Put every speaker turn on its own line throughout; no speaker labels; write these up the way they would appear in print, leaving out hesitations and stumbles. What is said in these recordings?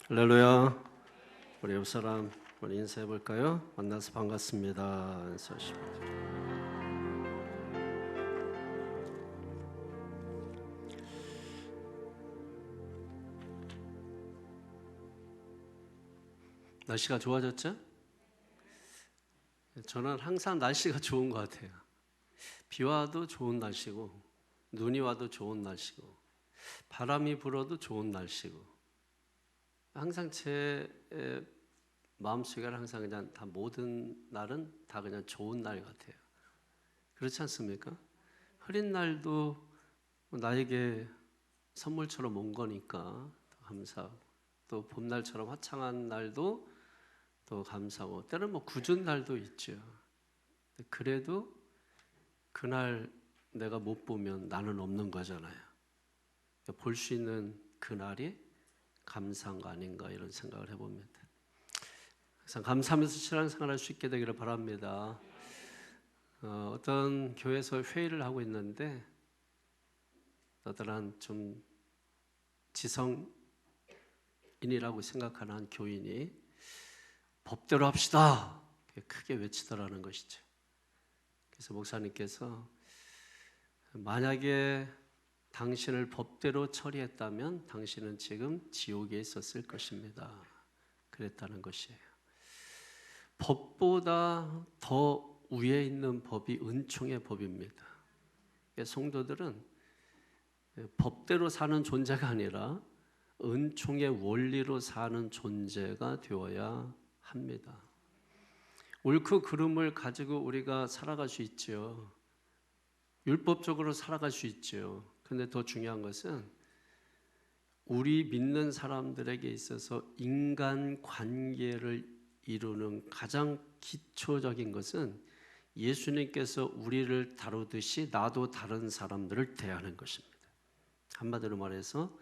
할렐루야. 우리 옆 사람 우리 인사해 볼까요? 만나서 반갑습니다. 인사하십니다. 날씨가 좋아졌죠? 저는 항상 날씨가 좋은 것 같아요. 비 와도 좋은 날씨고, 눈이 와도 좋은 날씨고, 바람이 불어도 좋은 날씨고, 항상 제 마음속에 항상 그냥 다 모든 날은 다 그냥 좋은 날 같아요. 그렇지 않습니까? 흐린 날도 나에게 선물처럼 온 거니까 감사하고, 또 봄날처럼 화창한 날도 또 감사하고, 때로는 굳은 날도 있죠. 그래도 그날 내가 못 보면 나는 없는 거잖아요. 볼 수 있는 그날이 감사한 거 아닌가 이런 생각을 해봅니다. 항상 감사하면서 신앙생활할 수 있게 되기를 바랍니다. 어떤 교회에서 회의를 하고 있는데 어떠한 좀 지성인이라고 생각하는 한 교인이 법대로 합시다 크게 외치더라는 것이죠. 그래서 목사님께서 만약에 당신을 법대로 처리했다면 당신은 지금 지옥에 있었을 것입니다. 그랬다는 것이에요. 법보다 더 위에 있는 법이 은총의 법입니다. 성도들은 법대로 사는 존재가 아니라 은총의 원리로 사는 존재가 되어야 합니다. 옳고 그름을 가지고 우리가 살아갈 수 있죠. 율법적으로 살아갈 수 있죠. 그런데 더 중요한 것은 우리 믿는 사람들에게 있어서 인간 관계를 이루는 가장 기초적인 것은 예수님께서 우리를 다루듯이 나도 다른 사람들을 대하는 것입니다. 한마디로 말해서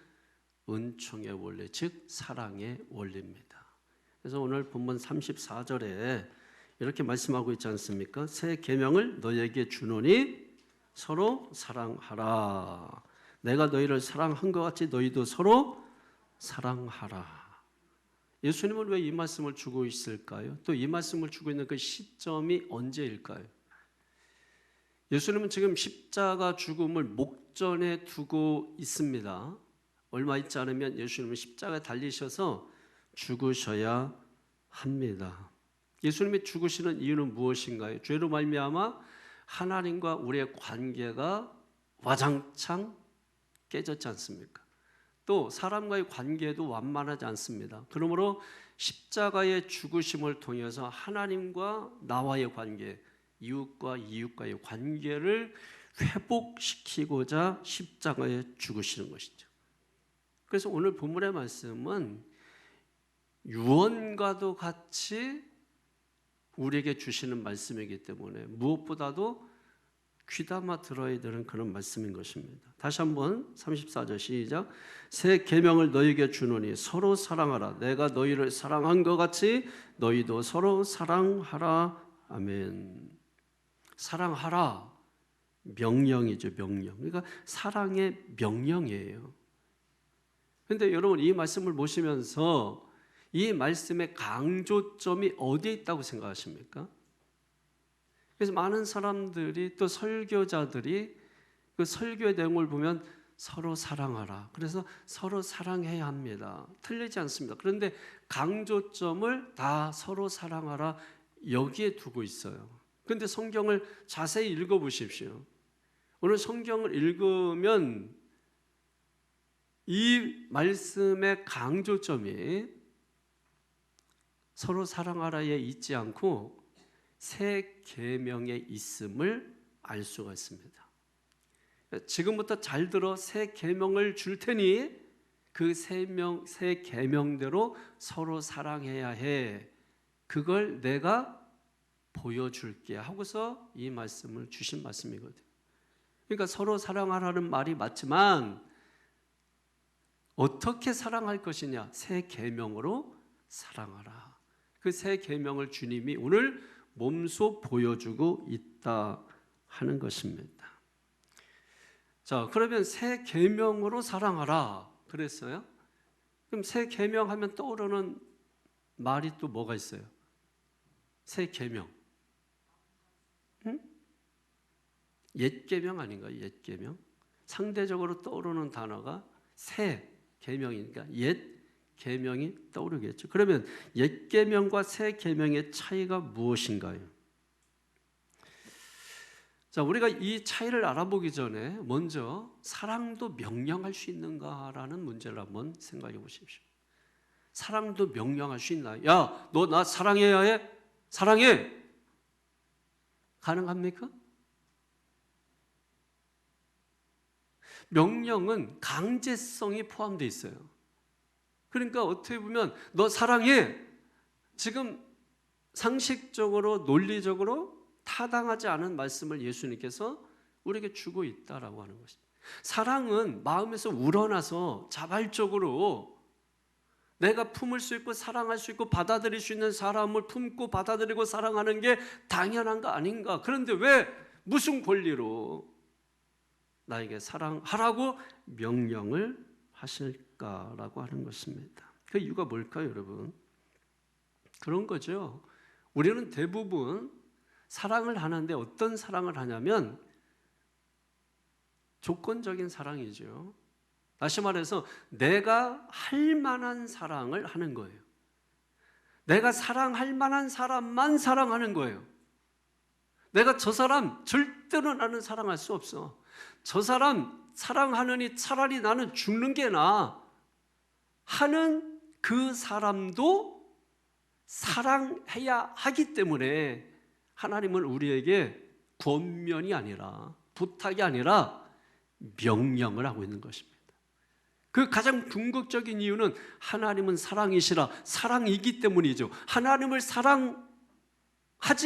은총의 원리, 즉 사랑의 원리입니다. 그래서 오늘 본문 34절에 이렇게 말씀하고 있지 않습니까? 새 계명을 너희에게 주노니 서로 사랑하라. 내가 너희를 사랑한 것 같이 너희도 서로 사랑하라. 예수님은 왜 이 말씀을 주고 있을까요? 또 이 말씀을 주고 있는 그 시점이 언제일까요? 예수님은 지금 십자가 죽음을 목전에 두고 있습니다. 얼마 있지 않으면 예수님은 십자가에 달리셔서 죽으셔야 합니다. 예수님이 죽으시는 이유는 무엇인가요? 죄로 말미암아 하나님과 우리의 관계가 와장창 깨졌지 않습니까? 또 사람과의 관계도 완만하지 않습니다. 그러므로 십자가의 죽으심을 통해서 하나님과 나와의 관계, 이웃과 이웃과의 관계를 회복시키고자 십자가에 죽으시는 것이죠. 그래서 오늘 본문의 말씀은 유언과도 같이 우리에게 주시는 말씀이기 때문에 무엇보다도 귀담아 들어야 되는 그런 말씀인 것입니다. 다시 한번 34절 시작. 새 계명을 너희에게 주노니 서로 사랑하라. 내가 너희를 사랑한 것 같이 너희도 서로 사랑하라. 아멘. 사랑하라. 명령이죠, 명령. 그러니까 사랑의 명령이에요. 그런데 여러분 이 말씀을 보시면서 이 말씀의 강조점이 어디에 있다고 생각하십니까? 그래서 많은 사람들이 또 설교자들이 그 설교의 내용을 보면 서로 사랑하라. 그래서 서로 사랑해야 합니다. 틀리지 않습니다. 그런데 강조점을 다 서로 사랑하라 여기에 두고 있어요. 그런데 성경을 자세히 읽어보십시오. 오늘 성경을 읽으면 이 말씀의 강조점이 서로 사랑하라에 있지 않고 새 계명에 있음을 알 수가 있습니다. 지금부터 잘 들어 새 계명을 줄 테니 그 새 계명대로 서로 사랑해야 해. 그걸 내가 보여줄게 하고서 이 말씀을 주신 말씀이거든요. 그러니까 서로 사랑하라는 말이 맞지만 어떻게 사랑할 것이냐? 새 계명으로 사랑하라. 그 새 계명을 주님이 오늘 몸소 보여주고 있다 하는 것입니다. 자, 그러면 새 계명으로 사랑하라 그랬어요. 그럼 새 계명하면 떠오르는 말이 또 뭐가 있어요? 새 계명. 응? 옛 계명 아닌가요? 옛 계명. 상대적으로 떠오르는 단어가 새 계명이니까 옛 계명이 떠오르겠죠. 그러면 옛 계명과 새 계명의 차이가 무엇인가요? 자, 우리가 이 차이를 알아보기 전에 먼저 사랑도 명령할 수 있는가라는 문제를 한번 생각해 보십시오. 사랑도 명령할 수 있나요? 야, 너 나 사랑해야 해? 사랑해! 가능합니까? 명령은 강제성이 포함되어 있어요. 그러니까 어떻게 보면 너 사랑해! 지금 상식적으로 논리적으로 타당하지 않은 말씀을 예수님께서 우리에게 주고 있다라고 하는 것입니다. 사랑은 마음에서 우러나서 자발적으로 내가 품을 수 있고 사랑할 수 있고 받아들일 수 있는 사람을 품고 받아들이고 사랑하는 게 당연한 거 아닌가? 그런데 왜 무슨 권리로 나에게 사랑하라고 명령을 하실까라고 하는 것입니다. 그 이유가 뭘까요, 여러분? 그런 거죠. 우리는 대부분 사랑을 하는데 어떤 사랑을 하냐면 조건적인 사랑이죠. 다시 말해서 내가 할 만한 사랑을 하는 거예요. 내가 사랑할 만한 사람만 사랑하는 거예요. 내가 저 사람 절대로 나는 사랑할 수 없어. 저 사람 사랑하느니 차라리 나는 죽는 게 나아 하는 그 사람도 사랑해야 하기 때문에 하나님은 우리에게 권면이 아니라 부탁이 아니라 명령을 하고 있는 것입니다. 그 가장 궁극적인 이유는 하나님은 사랑이시라 사랑이기 때문이죠. 하나님을 사랑하지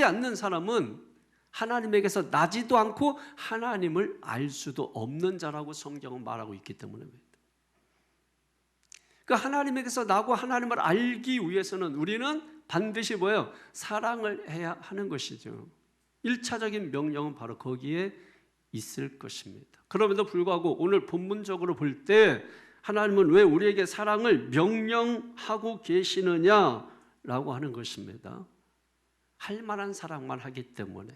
않는 사람은 하나님에게서 나지도 않고 하나님을 알 수도 없는 자라고 성경은 말하고 있기 때문입니다. 그 하나님에게서 나고 하나님을 알기 위해서는 우리는 반드시 뭐예요? 사랑을 해야 하는 것이죠. 1차적인 명령은 바로 거기에 있을 것입니다. 그럼에도 불구하고 오늘 본문적으로 볼 때 하나님은 왜 우리에게 사랑을 명령하고 계시느냐라고 하는 것입니다. 할 만한 사랑만 하기 때문에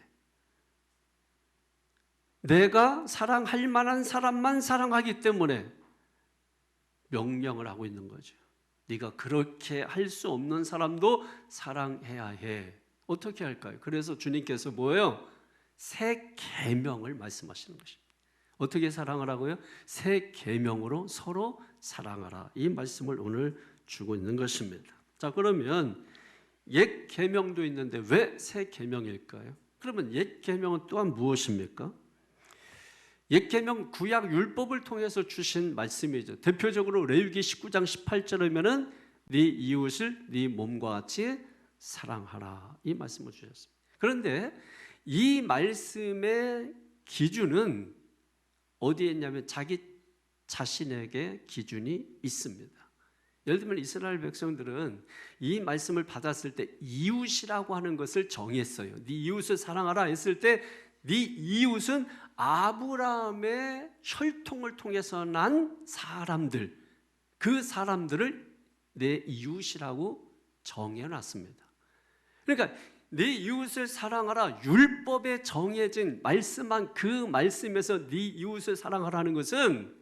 내가 사랑할 만한 사람만 사랑하기 때문에 명령을 하고 있는 거죠. 네가 그렇게 할 수 없는 사람도 사랑해야 해. 어떻게 할까요? 그래서 주님께서 뭐예요? 새 계명을 말씀하시는 것입니다. 어떻게 사랑하라고요? 새 계명으로 서로 사랑하라. 이 말씀을 오늘 주고 있는 것입니다. 자, 그러면 옛 계명도 있는데 왜 새 계명일까요? 그러면 옛 계명은 또한 무엇입니까? 옛 계명 구약 율법을 통해서 주신 말씀이죠. 대표적으로 레위기 19장 18절이면은 네 이웃을 네 몸과 같이 사랑하라. 이 말씀을 주셨습니다. 그런데 이 말씀의 기준은 어디에 있냐면 자기 자신에게 기준이 있습니다. 예를 들면 이스라엘 백성들은 이 말씀을 받았을 때 이웃이라고 하는 것을 정했어요. 네 이웃을 사랑하라 했을 때 네 이웃은 아브라함의 혈통을 통해서 난 사람들, 그 사람들을 내 이웃이라고 정해놨습니다. 그러니까 네 이웃을 사랑하라 율법에 정해진 말씀한 그 말씀에서 네 이웃을 사랑하라는 것은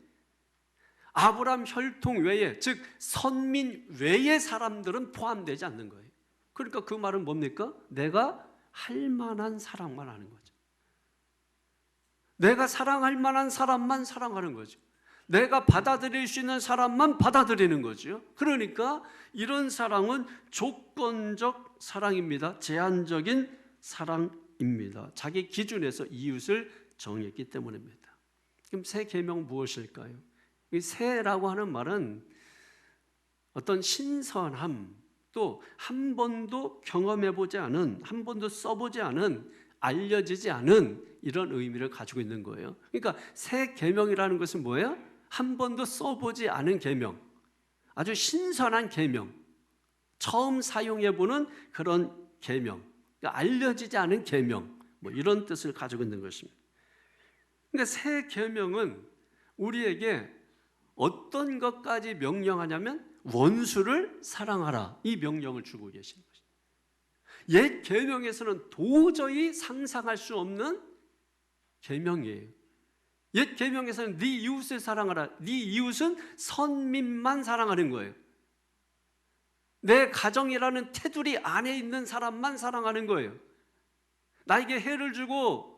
아브라함 혈통 외에 즉 선민 외의 사람들은 포함되지 않는 거예요. 그러니까 그 말은 뭡니까? 내가 할 만한 사랑만 하는 거죠. 내가 사랑할 만한 사람만 사랑하는 거죠. 내가 받아들일 수 있는 사람만 받아들이는 거죠. 그러니까 이런 사랑은 조건적 사랑입니다. 제한적인 사랑입니다. 자기 기준에서 이웃을 정했기 때문입니다. 그럼 새 계명 무엇일까요? 이 새라고 하는 말은 어떤 신선함, 또 한 번도 경험해보지 않은, 한 번도 써보지 않은, 알려지지 않은 이런 의미를 가지고 있는 거예요. 그러니까 새 계명이라는 것은 뭐예요? 한 번도 써보지 않은 계명, 아주 신선한 계명, 처음 사용해보는 그런 계명, 그러니까 알려지지 않은 계명, 뭐 이런 뜻을 가지고 있는 것입니다. 그러니까 새 계명은 우리에게 어떤 것까지 명령하냐면 원수를 사랑하라, 이 명령을 주고 계시는 것입니다. 옛 계명에서는 도저히 상상할 수 없는 계명이에요. 옛 계명에서는 네 이웃을 사랑하라. 네 이웃은 선민만 사랑하는 거예요. 내 가정이라는 테두리 안에 있는 사람만 사랑하는 거예요. 나에게 해를 주고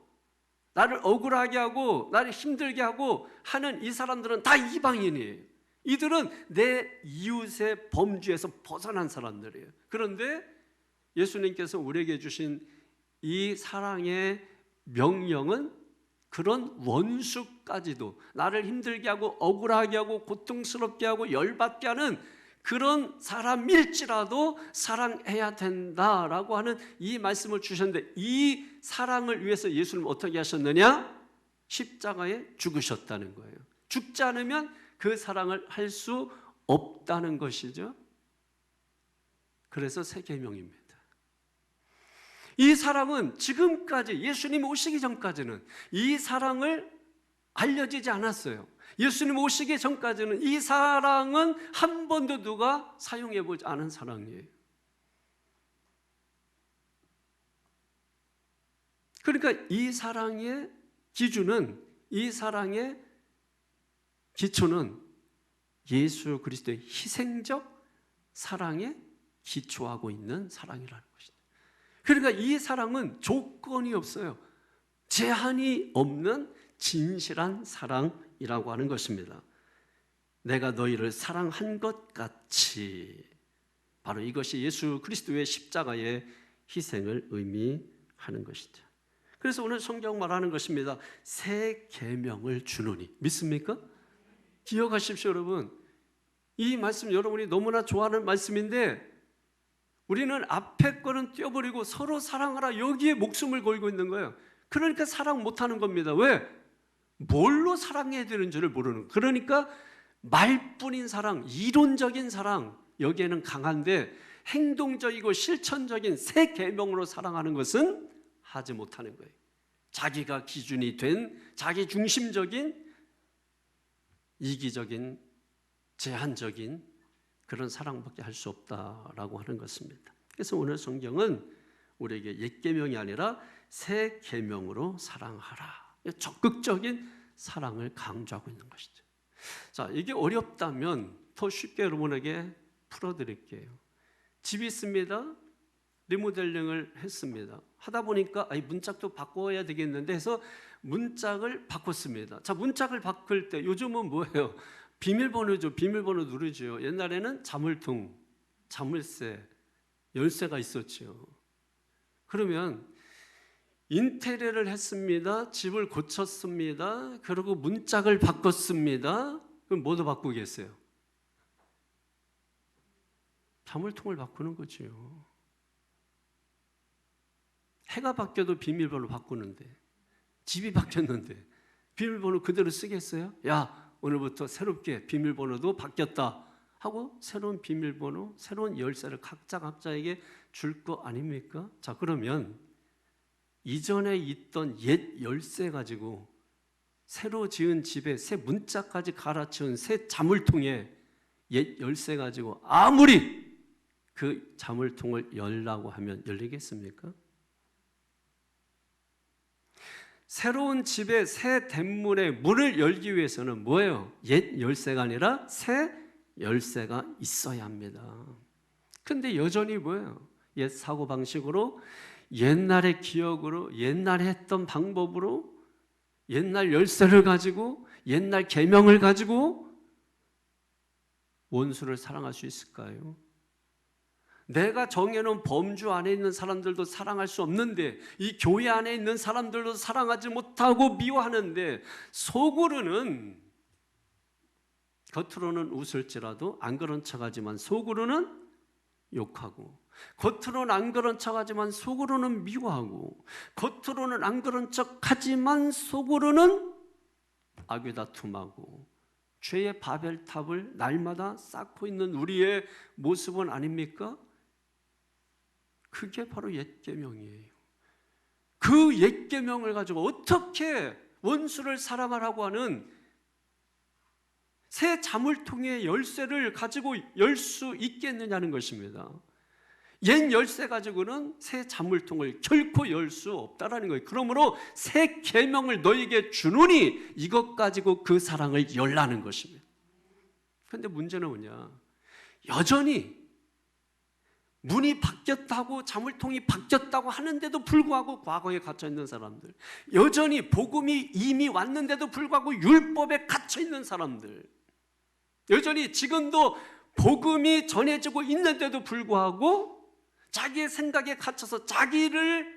나를 억울하게 하고 나를 힘들게 하고 하는 이 사람들은 다 이방인이에요. 이들은 내 이웃의 범주에서 벗어난 사람들이에요. 그런데 예수님께서 우리에게 주신 이 사랑의 명령은 그런 원수까지도 나를 힘들게 하고 억울하게 하고 고통스럽게 하고 열받게 하는 그런 사람일지라도 사랑해야 된다라고 하는 이 말씀을 주셨는데, 이 사랑을 위해서 예수님 어떻게 하셨느냐? 십자가에 죽으셨다는 거예요. 죽지 않으면 그 사랑을 할 수 없다는 것이죠. 그래서 새 계명입니다. 이 사랑은 지금까지, 예수님 오시기 전까지는 이 사랑을 알려지지 않았어요. 예수님 오시기 전까지는 이 사랑은 한 번도 누가 사용해보지 않은 사랑이에요. 그러니까 이 사랑의 기준은, 이 사랑의 기초는 예수 그리스도의 희생적 사랑에 기초하고 있는 사랑이라는 것입니다. 그러니까 이 사랑은 조건이 없어요. 제한이 없는 진실한 사랑이라고 하는 것입니다. 내가 너희를 사랑한 것 같이, 바로 이것이 예수 그리스도의 십자가의 희생을 의미하는 것이죠. 그래서 오늘 성경 말하는 것입니다. 새 계명을 주노니. 믿습니까? 기억하십시오, 여러분. 이 말씀 여러분이 너무나 좋아하는 말씀인데, 우리는 앞에 거는 떼어버리고 서로 사랑하라, 여기에 목숨을 걸고 있는 거예요. 그러니까 사랑 못하는 겁니다. 왜? 뭘로 사랑해야 되는지를 모르는 거예요. 그러니까 말뿐인 사랑, 이론적인 사랑, 여기에는 강한데 행동적이고 실천적인 새 계명으로 사랑하는 것은 하지 못하는 거예요. 자기가 기준이 된 자기 중심적인 이기적인 제한적인 그런 사랑밖에 할 수 없다라고 하는 것입니다. 그래서 오늘 성경은 우리에게 옛 계명이 아니라 새 계명으로 사랑하라, 적극적인 사랑을 강조하고 있는 것이죠. 자, 이게 어렵다면 더 쉽게 여러분에게 풀어드릴게요. 집이 있습니다. 리모델링을 했습니다. 하다 보니까 문짝도 바꿔야 되겠는데 해서 문짝을 바꿨습니다. 자, 문짝을 바꿀 때 요즘은 뭐예요? 비밀번호죠. 비밀번호 누르죠. 옛날에는 자물통, 자물쇠, 열쇠가 있었죠. 그러면 인테리어를 했습니다. 집을 고쳤습니다. 그리고 문짝을 바꿨습니다. 그럼 뭐도 바꾸겠어요? 자물통을 바꾸는 거죠. 해가 바뀌어도 비밀번호 바꾸는데, 집이 바뀌었는데 비밀번호 그대로 쓰겠어요? 야, 오늘부터 새롭게 비밀번호도 바뀌었다 하고 새로운 비밀번호, 새로운 열쇠를 각자에게 줄 거 아닙니까? 자, 그러면 이전에 있던 옛 열쇠 가지고 새로 지은 집에 새 문짝까지 갈아치운 새 자물통에 옛 열쇠 가지고 아무리 그 자물통을 열라고 하면 열리겠습니까? 새로운 집의 새 대문의 문을 열기 위해서는 뭐예요? 옛 열쇠가 아니라 새 열쇠가 있어야 합니다. 근데 여전히 뭐예요? 옛 사고방식으로, 옛날의 기억으로, 옛날에 했던 방법으로, 옛날 열쇠를 가지고, 옛날 계명을 가지고 원수를 사랑할 수 있을까요? 내가 정해놓은 범주 안에 있는 사람들도 사랑할 수 없는데, 이 교회 안에 있는 사람들도 사랑하지 못하고 미워하는데, 속으로는, 겉으로는 웃을지라도 안 그런 척하지만 속으로는 욕하고, 겉으로는 안 그런 척하지만 속으로는 미워하고, 겉으로는 안 그런 척하지만 속으로는 악의다툼하고 죄의 바벨탑을 날마다 쌓고 있는 우리의 모습은 아닙니까? 그게 바로 옛 계명이에요. 그 옛 계명을 가지고 어떻게 원수를 사랑하라고 하는 새 자물통의 열쇠를 가지고 열 수 있겠느냐는 것입니다. 옛 열쇠 가지고는 새 자물통을 결코 열 수 없다라는 거예요. 그러므로 새 계명을 너에게 주노니 이것 가지고 그 사랑을 열라는 것입니다. 그런데 문제는 뭐냐? 여전히 문이 바뀌었다고, 자물통이 바뀌었다고 하는데도 불구하고 과거에 갇혀 있는 사람들, 여전히 복음이 이미 왔는데도 불구하고 율법에 갇혀 있는 사람들, 여전히 지금도 복음이 전해지고 있는데도 불구하고 자기의 생각에 갇혀서 자기를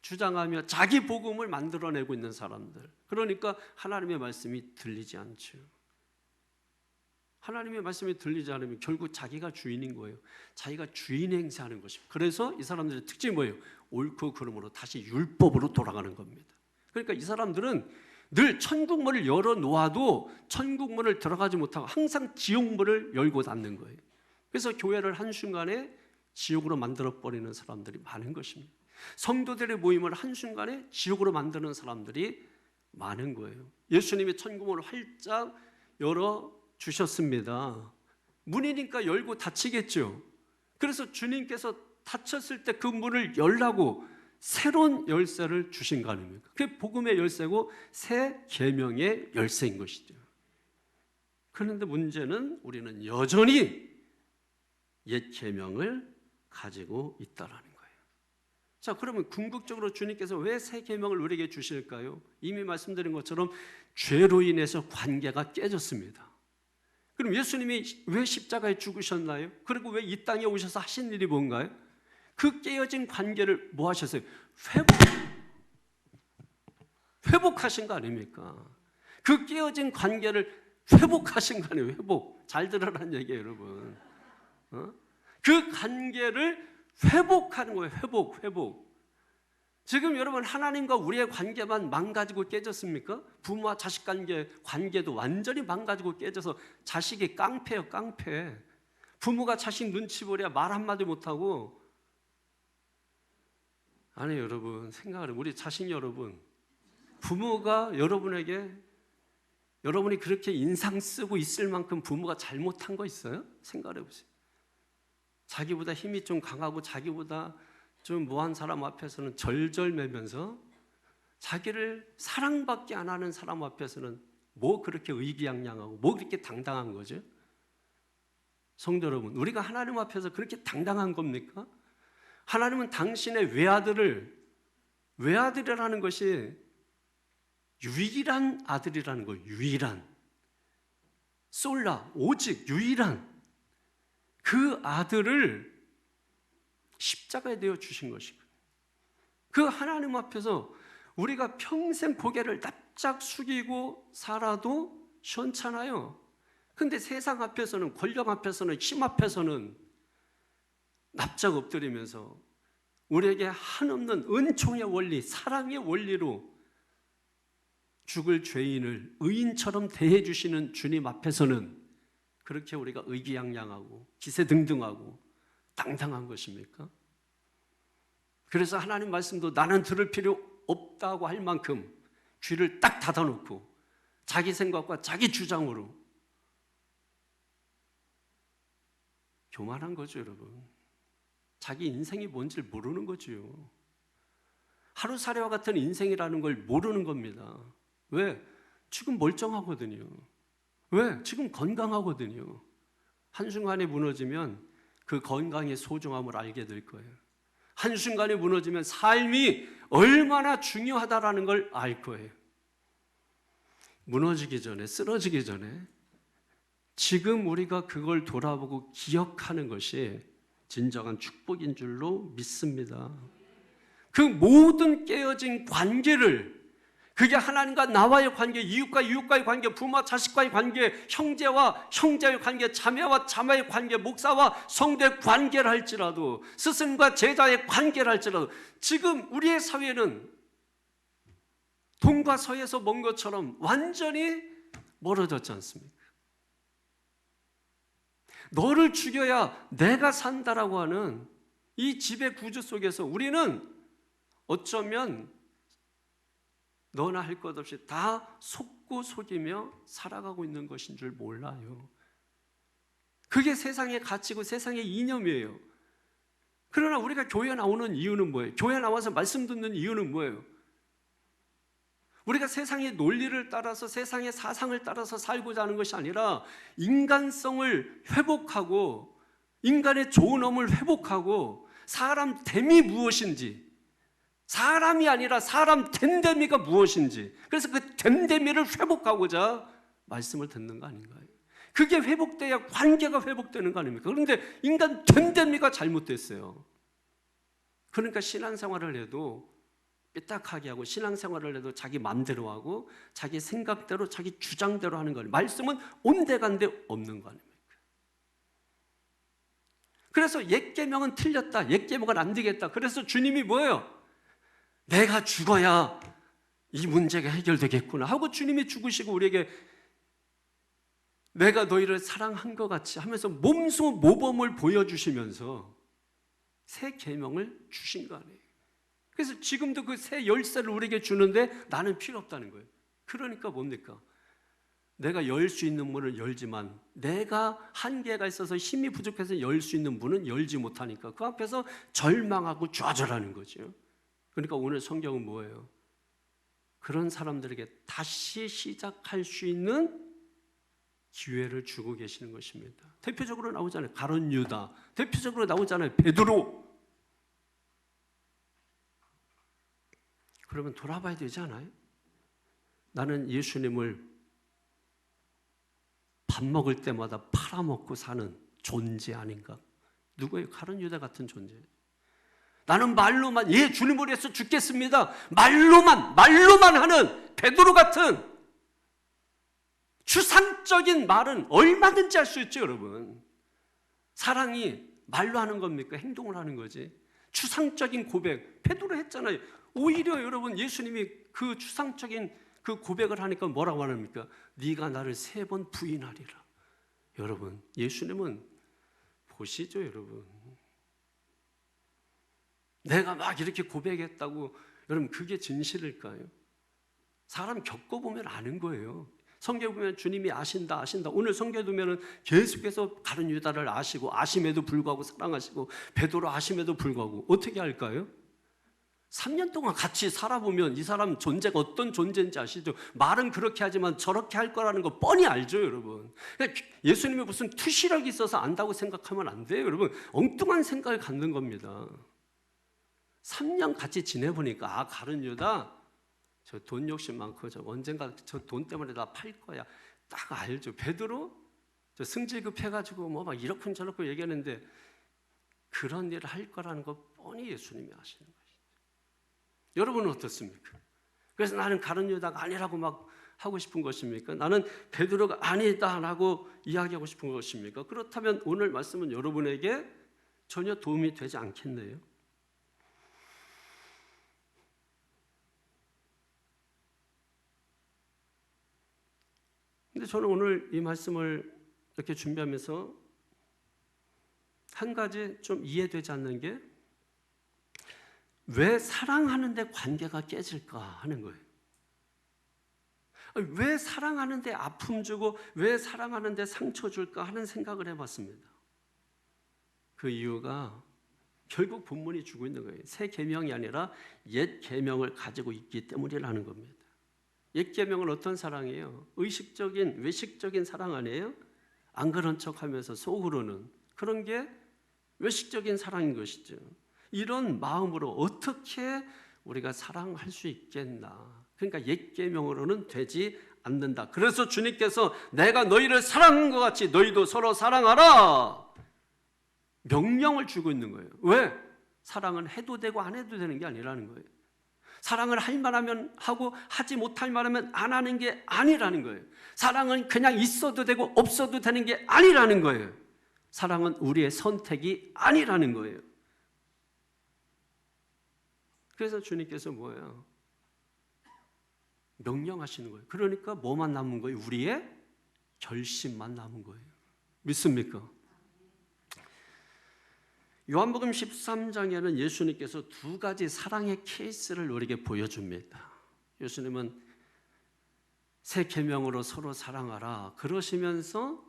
주장하며 자기 복음을 만들어내고 있는 사람들, 그러니까 하나님의 말씀이 들리지 않죠. 하나님의 말씀이 들리지 않으면 결국 자기가 주인인 거예요. 자기가 주인 행세하는 것입니다. 그래서 이 사람들의 특징이 뭐예요? 옳고 그름으로 다시 율법으로 돌아가는 겁니다. 그러니까 이 사람들은 늘 천국문을 열어놓아도 천국문을 들어가지 못하고 항상 지옥문을 열고 닫는 거예요. 그래서 교회를 한순간에 지옥으로 만들어버리는 사람들이 많은 것입니다. 성도들의 모임을 한순간에 지옥으로 만드는 사람들이 많은 거예요. 예수님이 천국문을 활짝 열어주셨습니다. 문이니까 열고 닫히겠죠. 그래서 주님께서 닫혔을 때 그 문을 열라고 새로운 열쇠를 주신 거 아닙니까? 그게 복음의 열쇠고 새 계명의 열쇠인 것이죠. 그런데 문제는 우리는 여전히 옛 계명을 가지고 있다라는 거예요. 자, 그러면 궁극적으로 주님께서 왜 새 계명을 우리에게 주실까요? 이미 말씀드린 것처럼 죄로 인해서 관계가 깨졌습니다. 그럼 예수님이 왜 십자가에 죽으셨나요? 그리고 왜 이 땅에 오셔서 하신 일이 뭔가요? 그 깨어진 관계를 뭐 하셨어요? 회복하신 거 아닙니까? 그 깨어진 관계를 회복하신 거 아니에요? 회복. 잘 들으라는 얘기예요, 여러분. 그 관계를 회복하는 거예요. 회복. 지금 여러분, 하나님과 우리의 관계만 망가지고 깨졌습니까? 부모와 자식 관계도 완전히 망가지고 깨져서 자식이 깡패예요, 깡패. 부모가 자식 눈치 보랴 말 한마디 못하고. 아니, 여러분, 생각을 해요. 우리 자식 여러분, 부모가 여러분에게, 여러분이 그렇게 인상 쓰고 있을 만큼 부모가 잘못한 거 있어요? 생각해 보세요. 자기보다 힘이 좀 강하고 자기보다 좀 뭐한 사람 앞에서는 절절매면서 자기를 사랑밖에 안 하는 사람 앞에서는 뭐 그렇게 의기양양하고 뭐 그렇게 당당한 거죠? 성도 여러분, 우리가 하나님 앞에서 그렇게 당당한 겁니까? 하나님은 당신의 외아들이라는 것이 유일한 아들이라는 거예요. 유일한, 솔라, 오직 유일한 그 아들을 십자가에 내어 주신 것이고, 그 하나님 앞에서 우리가 평생 고개를 납작 숙이고 살아도 시원찮아요. 근데 세상 앞에서는, 권력 앞에서는, 힘 앞에서는 납작 엎드리면서 우리에게 한없는 은총의 원리, 사랑의 원리로 죽을 죄인을 의인처럼 대해주시는 주님 앞에서는 그렇게 우리가 의기양양하고 기세등등하고 당당한 것입니까? 그래서 하나님 말씀도 나는 들을 필요 없다고 할 만큼 귀를 딱 닫아놓고 자기 생각과 자기 주장으로 교만한 거죠, 여러분. 자기 인생이 뭔지 모르는 거지요. 하루살이와 같은 인생이라는 걸 모르는 겁니다. 왜? 지금 멀쩡하거든요. 왜? 지금 건강하거든요. 한순간에 무너지면 그 건강의 소중함을 알게 될 거예요. 한순간에 무너지면 삶이 얼마나 중요하다라는 걸 알 거예요. 무너지기 전에, 쓰러지기 전에 지금 우리가 그걸 돌아보고 기억하는 것이 진정한 축복인 줄로 믿습니다. 그 모든 깨어진 관계를, 그게 하나님과 나와의 관계, 이웃과 이웃과의 관계, 부모와 자식과의 관계, 형제와 형제의 관계, 자매와 자매의 관계, 목사와 성도의 관계를 할지라도, 스승과 제자의 관계를 할지라도, 지금 우리의 사회는 동과 서에서 먼 것처럼 완전히 멀어졌지 않습니까? 너를 죽여야 내가 산다라고 하는 이 지배 구조 속에서 우리는 어쩌면 너나 할 것 없이 다 속고 속이며 살아가고 있는 것인 줄 몰라요. 그게 세상의 가치고 세상의 이념이에요. 그러나 우리가 교회 나오는 이유는 뭐예요? 교회 나와서 말씀 듣는 이유는 뭐예요? 우리가 세상의 논리를 따라서 세상의 사상을 따라서 살고자 하는 것이 아니라 인간성을 회복하고 인간의 존엄을 회복하고 사람 됨이 무엇인지, 사람이 아니라 사람 됨됨이가 무엇인지, 그래서 그 됨됨이를 회복하고자 말씀을 듣는 거 아닌가요? 그게 회복돼야 관계가 회복되는 거 아닙니까? 그런데 인간 됨됨이가 잘못됐어요. 그러니까 신앙생활을 해도 삐딱하게 하고 신앙생활을 해도 자기 마음대로 하고 자기 생각대로 자기 주장대로 하는 거예요. 말씀은 온데간데 없는 거 아닙니까? 그래서 옛 계명은 틀렸다, 옛 계명은 안 되겠다. 그래서 주님이 뭐예요? 내가 죽어야 이 문제가 해결되겠구나 하고 주님이 죽으시고 우리에게 내가 너희를 사랑한 것 같이 하면서 몸소 모범을 보여주시면서 새 계명을 주신 거 아니에요. 그래서 지금도 그 새 열쇠를 우리에게 주는데 나는 필요 없다는 거예요. 그러니까 뭡니까? 내가 열 수 있는 문을 열지만 내가 한계가 있어서 힘이 부족해서 열 수 있는 문은 열지 못하니까 그 앞에서 절망하고 좌절하는 거죠. 그러니까 오늘 성경은 뭐예요? 그런 사람들에게 다시 시작할 수 있는 기회를 주고 계시는 것입니다. 대표적으로 나오잖아요. 가룟 유다. 대표적으로 나오잖아요. 베드로. 그러면 돌아봐야 되지 않아요? 나는 예수님을 밥 먹을 때마다 팔아먹고 사는 존재 아닌가? 누구예요? 가룟 유다 같은 존재. 나는 말로만 주님을 위해서 죽겠습니다. 말로만 하는 베드로 같은 추상적인 말은 얼마든지 할 수 있죠, 여러분. 사랑이 말로 하는 겁니까? 행동을 하는 거지. 추상적인 고백, 베드로 했잖아요. 오히려 여러분 예수님이 그 추상적인 그 고백을 하니까 뭐라고 합니까? 네가 나를 3번 부인하리라. 여러분, 예수님은 보시죠, 여러분. 내가 막 이렇게 고백했다고 여러분 그게 진실일까요? 사람 겪어보면 아는 거예요. 성경 보면 주님이 아신다. 오늘 성경 보면 계속해서 가룟 유다를 아시고 아심에도 불구하고 사랑하시고 베드로 아심에도 불구하고 어떻게 할까요? 3년 동안 같이 살아보면 이 사람 존재가 어떤 존재인지 아시죠? 말은 그렇게 하지만 저렇게 할 거라는 거 뻔히 알죠, 여러분. 예수님이 무슨 투시력이 있어서 안다고 생각하면 안 돼요, 여러분. 엉뚱한 생각을 갖는 겁니다. 3년 같이 지내보니까 가룟 유다 저 돈 욕심 많고 저 언젠가 저 돈 때문에 나 팔 거야. 딱 알죠. 베드로 저 승질급 해가지고 뭐 막 이렇군 저렇군 얘기하는데 그런 일을 할 거라는 거 뻔히 예수님이 아시는 것이죠. 여러분은 어떻습니까? 그래서 나는 가룟 유다가 아니라고 막 하고 싶은 것입니까? 나는 베드로가 아니다라고 이야기하고 싶은 것입니까? 그렇다면 오늘 말씀은 여러분에게 전혀 도움이 되지 않겠네요. 근데 저는 오늘 이 말씀을 이렇게 준비하면서 한 가지 좀 이해되지 않는 게 왜 사랑하는데 관계가 깨질까 하는 거예요. 왜 사랑하는데 아픔 주고 왜 사랑하는데 상처 줄까 하는 생각을 해봤습니다. 그 이유가 결국 본문이 주고 있는 거예요. 새 계명이 아니라 옛 계명을 가지고 있기 때문이라는 겁니다. 옛 계명은 어떤 사랑이에요? 의식적인 외식적인 사랑 아니에요? 안 그런 척하면서 속으로는 그런 게 외식적인 사랑인 것이죠. 이런 마음으로 어떻게 우리가 사랑할 수 있겠나? 그러니까 옛 계명으로는 되지 않는다. 그래서 주님께서 내가 너희를 사랑한 것 같이 너희도 서로 사랑하라 명령을 주고 있는 거예요. 왜? 사랑은 해도 되고 안 해도 되는 게 아니라는 거예요. 사랑을 할 만하면 하고 하지 못할 만하면 안 하는 게 아니라는 거예요. 사랑은 그냥 있어도 되고 없어도 되는 게 아니라는 거예요. 사랑은 우리의 선택이 아니라는 거예요. 그래서 주님께서 뭐예요? 명령하시는 거예요. 그러니까 뭐만 남은 거예요? 우리의 결심만 남은 거예요. 믿습니까? 요한복음 13장에는 예수님께서 2가지 사랑의 케이스를 우리에게 보여줍니다. 예수님은 새 계명으로 서로 사랑하라 그러시면서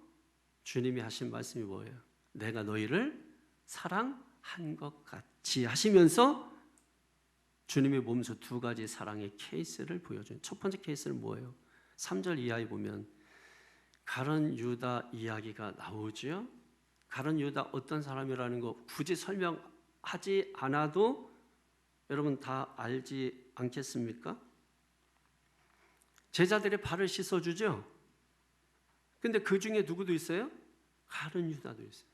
주님이 하신 말씀이 뭐예요? 내가 너희를 사랑한 것 같이 하시면서 주님의 몸소 두 가지 사랑의 케이스를 보여준 첫 번째 케이스는 뭐예요? 3절 이하에 보면 가룟 유다 이야기가 나오죠. 가룟 유다 어떤 사람이라는 거 굳이 설명하지 않아도 여러분 다 알지 않겠습니까? 제자들의 발을 씻어주죠. 근데 그 중에 누구도 있어요? 가룟 유다도 있어요.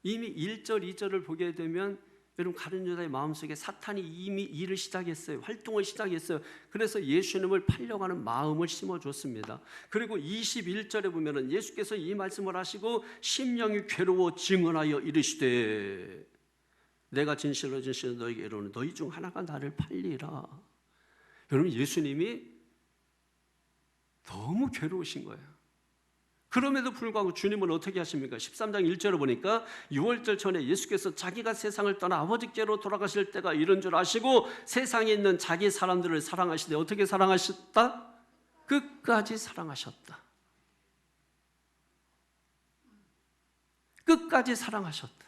이미 1절, 2절을 보게 되면 여러분 가룟 유다의 마음속에 사탄이 이미 일을 시작했어요. 활동을 시작했어요. 그래서 예수님을 팔려고 하는 마음을 심어줬습니다. 그리고 21절에 보면은 예수께서 이 말씀을 하시고 심령이 괴로워 증언하여 이르시되 내가 진실로 너에게 이르노니 너희 중 하나가 나를 팔리라. 여러분 예수님이 너무 괴로우신 거예요. 그럼에도 불구하고 주님은 어떻게 하십니까? 13장 1절을 보니까 6월절 전에 예수께서 자기가 세상을 떠나 아버지께로 돌아가실 때가 이런 줄 아시고 세상에 있는 자기 사람들을 사랑하시되 어떻게 사랑하셨다? 끝까지 사랑하셨다. 끝까지 사랑하셨다.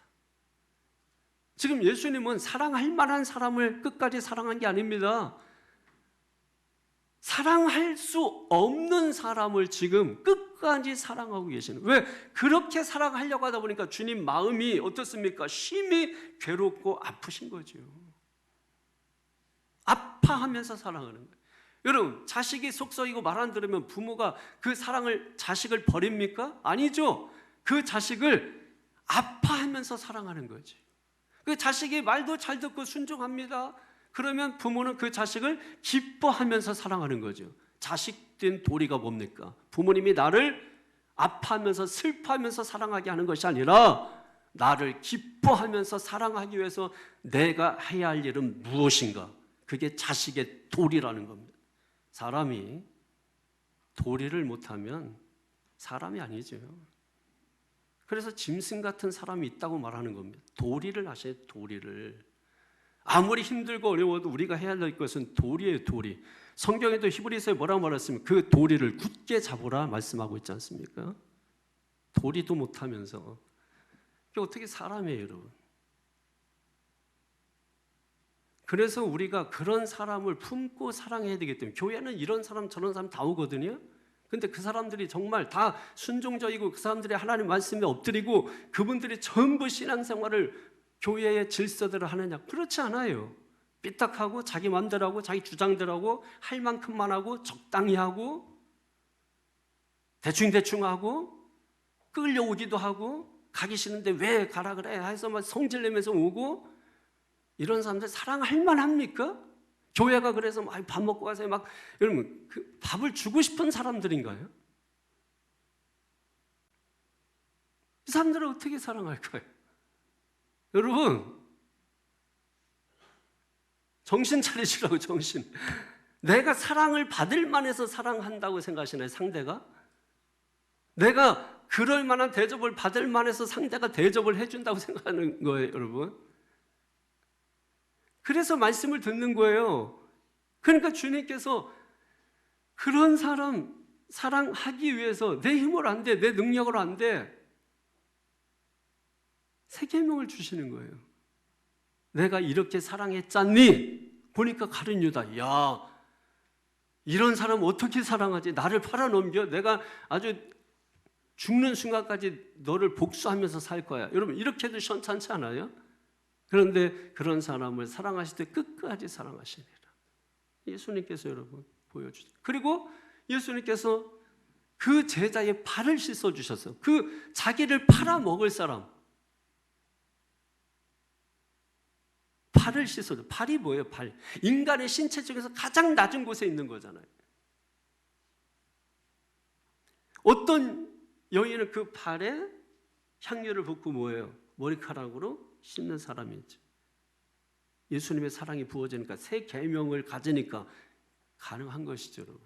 지금 예수님은 사랑할 만한 사람을 끝까지 사랑한 게 아닙니다. 사랑할 수 없는 사람을 지금 끝까지 사랑하고 계시는. 왜? 그렇게 사랑하려고 하다 보니까 주님 마음이 어떻습니까? 심히 괴롭고 아프신 거죠. 아파하면서 사랑하는 거예요. 여러분 자식이 속썩이고 말 안 들으면 부모가 그 사랑을 자식을 버립니까? 아니죠. 그 자식을 아파하면서 사랑하는 거지. 그 자식이 말도 잘 듣고 순종합니다. 그러면 부모는 그 자식을 기뻐하면서 사랑하는 거죠. 자식된 도리가 뭡니까? 부모님이 나를 아파하면서 슬퍼하면서 사랑하게 하는 것이 아니라 나를 기뻐하면서 사랑하기 위해서 내가 해야 할 일은 무엇인가? 그게 자식의 도리라는 겁니다. 사람이 도리를 못하면 사람이 아니죠. 그래서 짐승 같은 사람이 있다고 말하는 겁니다. 도리를 하셔야 도리를. 아무리 힘들고 어려워도 우리가 해야 할 것은 도리예요. 도리. 성경에도 히브리서에 뭐라고 말했으면 그 도리를 굳게 잡으라 말씀하고 있지 않습니까? 도리도 못하면서 그게 어떻게 사람이에요, 여러분? 그래서 우리가 그런 사람을 품고 사랑해야 되기 때문에 교회는 이런 사람 저런 사람 다 오거든요. 근데 그 사람들이 정말 다 순종적이고 그 사람들이 하나님 말씀에 엎드리고 그분들이 전부 신앙생활을 교회의 질서대로 하느냐? 그렇지 않아요. 삐딱하고 자기 마음대로 하고 자기 주장대로 할 만큼만 하고 적당히 하고 대충 하고 끌려오기도 하고 가기 싫은데 왜 가라 그래 해서 막 성질내면서 오고 이런 사람들 사랑할 만합니까? 교회가 그래서 막 밥 먹고 가세요 막 여러분 그 밥을 주고 싶은 사람들인가요? 이 사람들을 어떻게 사랑할까요? 여러분 정신 차리시라고 정신. 내가 사랑을 받을 만해서 사랑한다고 생각하시나요? 상대가? 내가 그럴 만한 대접을 받을 만해서 상대가 대접을 해준다고 생각하는 거예요, 여러분. 그래서 말씀을 듣는 거예요. 그러니까 주님께서 그런 사람 사랑하기 위해서 내 힘으로 안 돼, 내 능력으로 안 돼. 새 계명을 주시는 거예요. 내가 이렇게 사랑했잖니? 보니까 가룟 유다, 야, 이런 사람 어떻게 사랑하지? 나를 팔아넘겨? 내가 아주 죽는 순간까지 너를 복수하면서 살 거야. 여러분 이렇게 해도 시원찮지 않아요? 그런데 그런 사람을 사랑하실 때 끝까지 사랑하시리라. 예수님께서 여러분 보여주세요. 그리고 예수님께서 그 제자의 발을 씻어주셨어요. 그 자기를 팔아먹을 사람 발을 씻어줘. 발이 뭐예요? 발. 인간의 신체 중에서 가장 낮은 곳에 있는 거잖아요. 어떤 여인은 그 발에 향유를 붓고 뭐예요? 머리카락으로 씻는 사람이 있죠. 예수님의 사랑이 부어지니까 새 계명을 가지니까 가능한 것이죠, 여러분.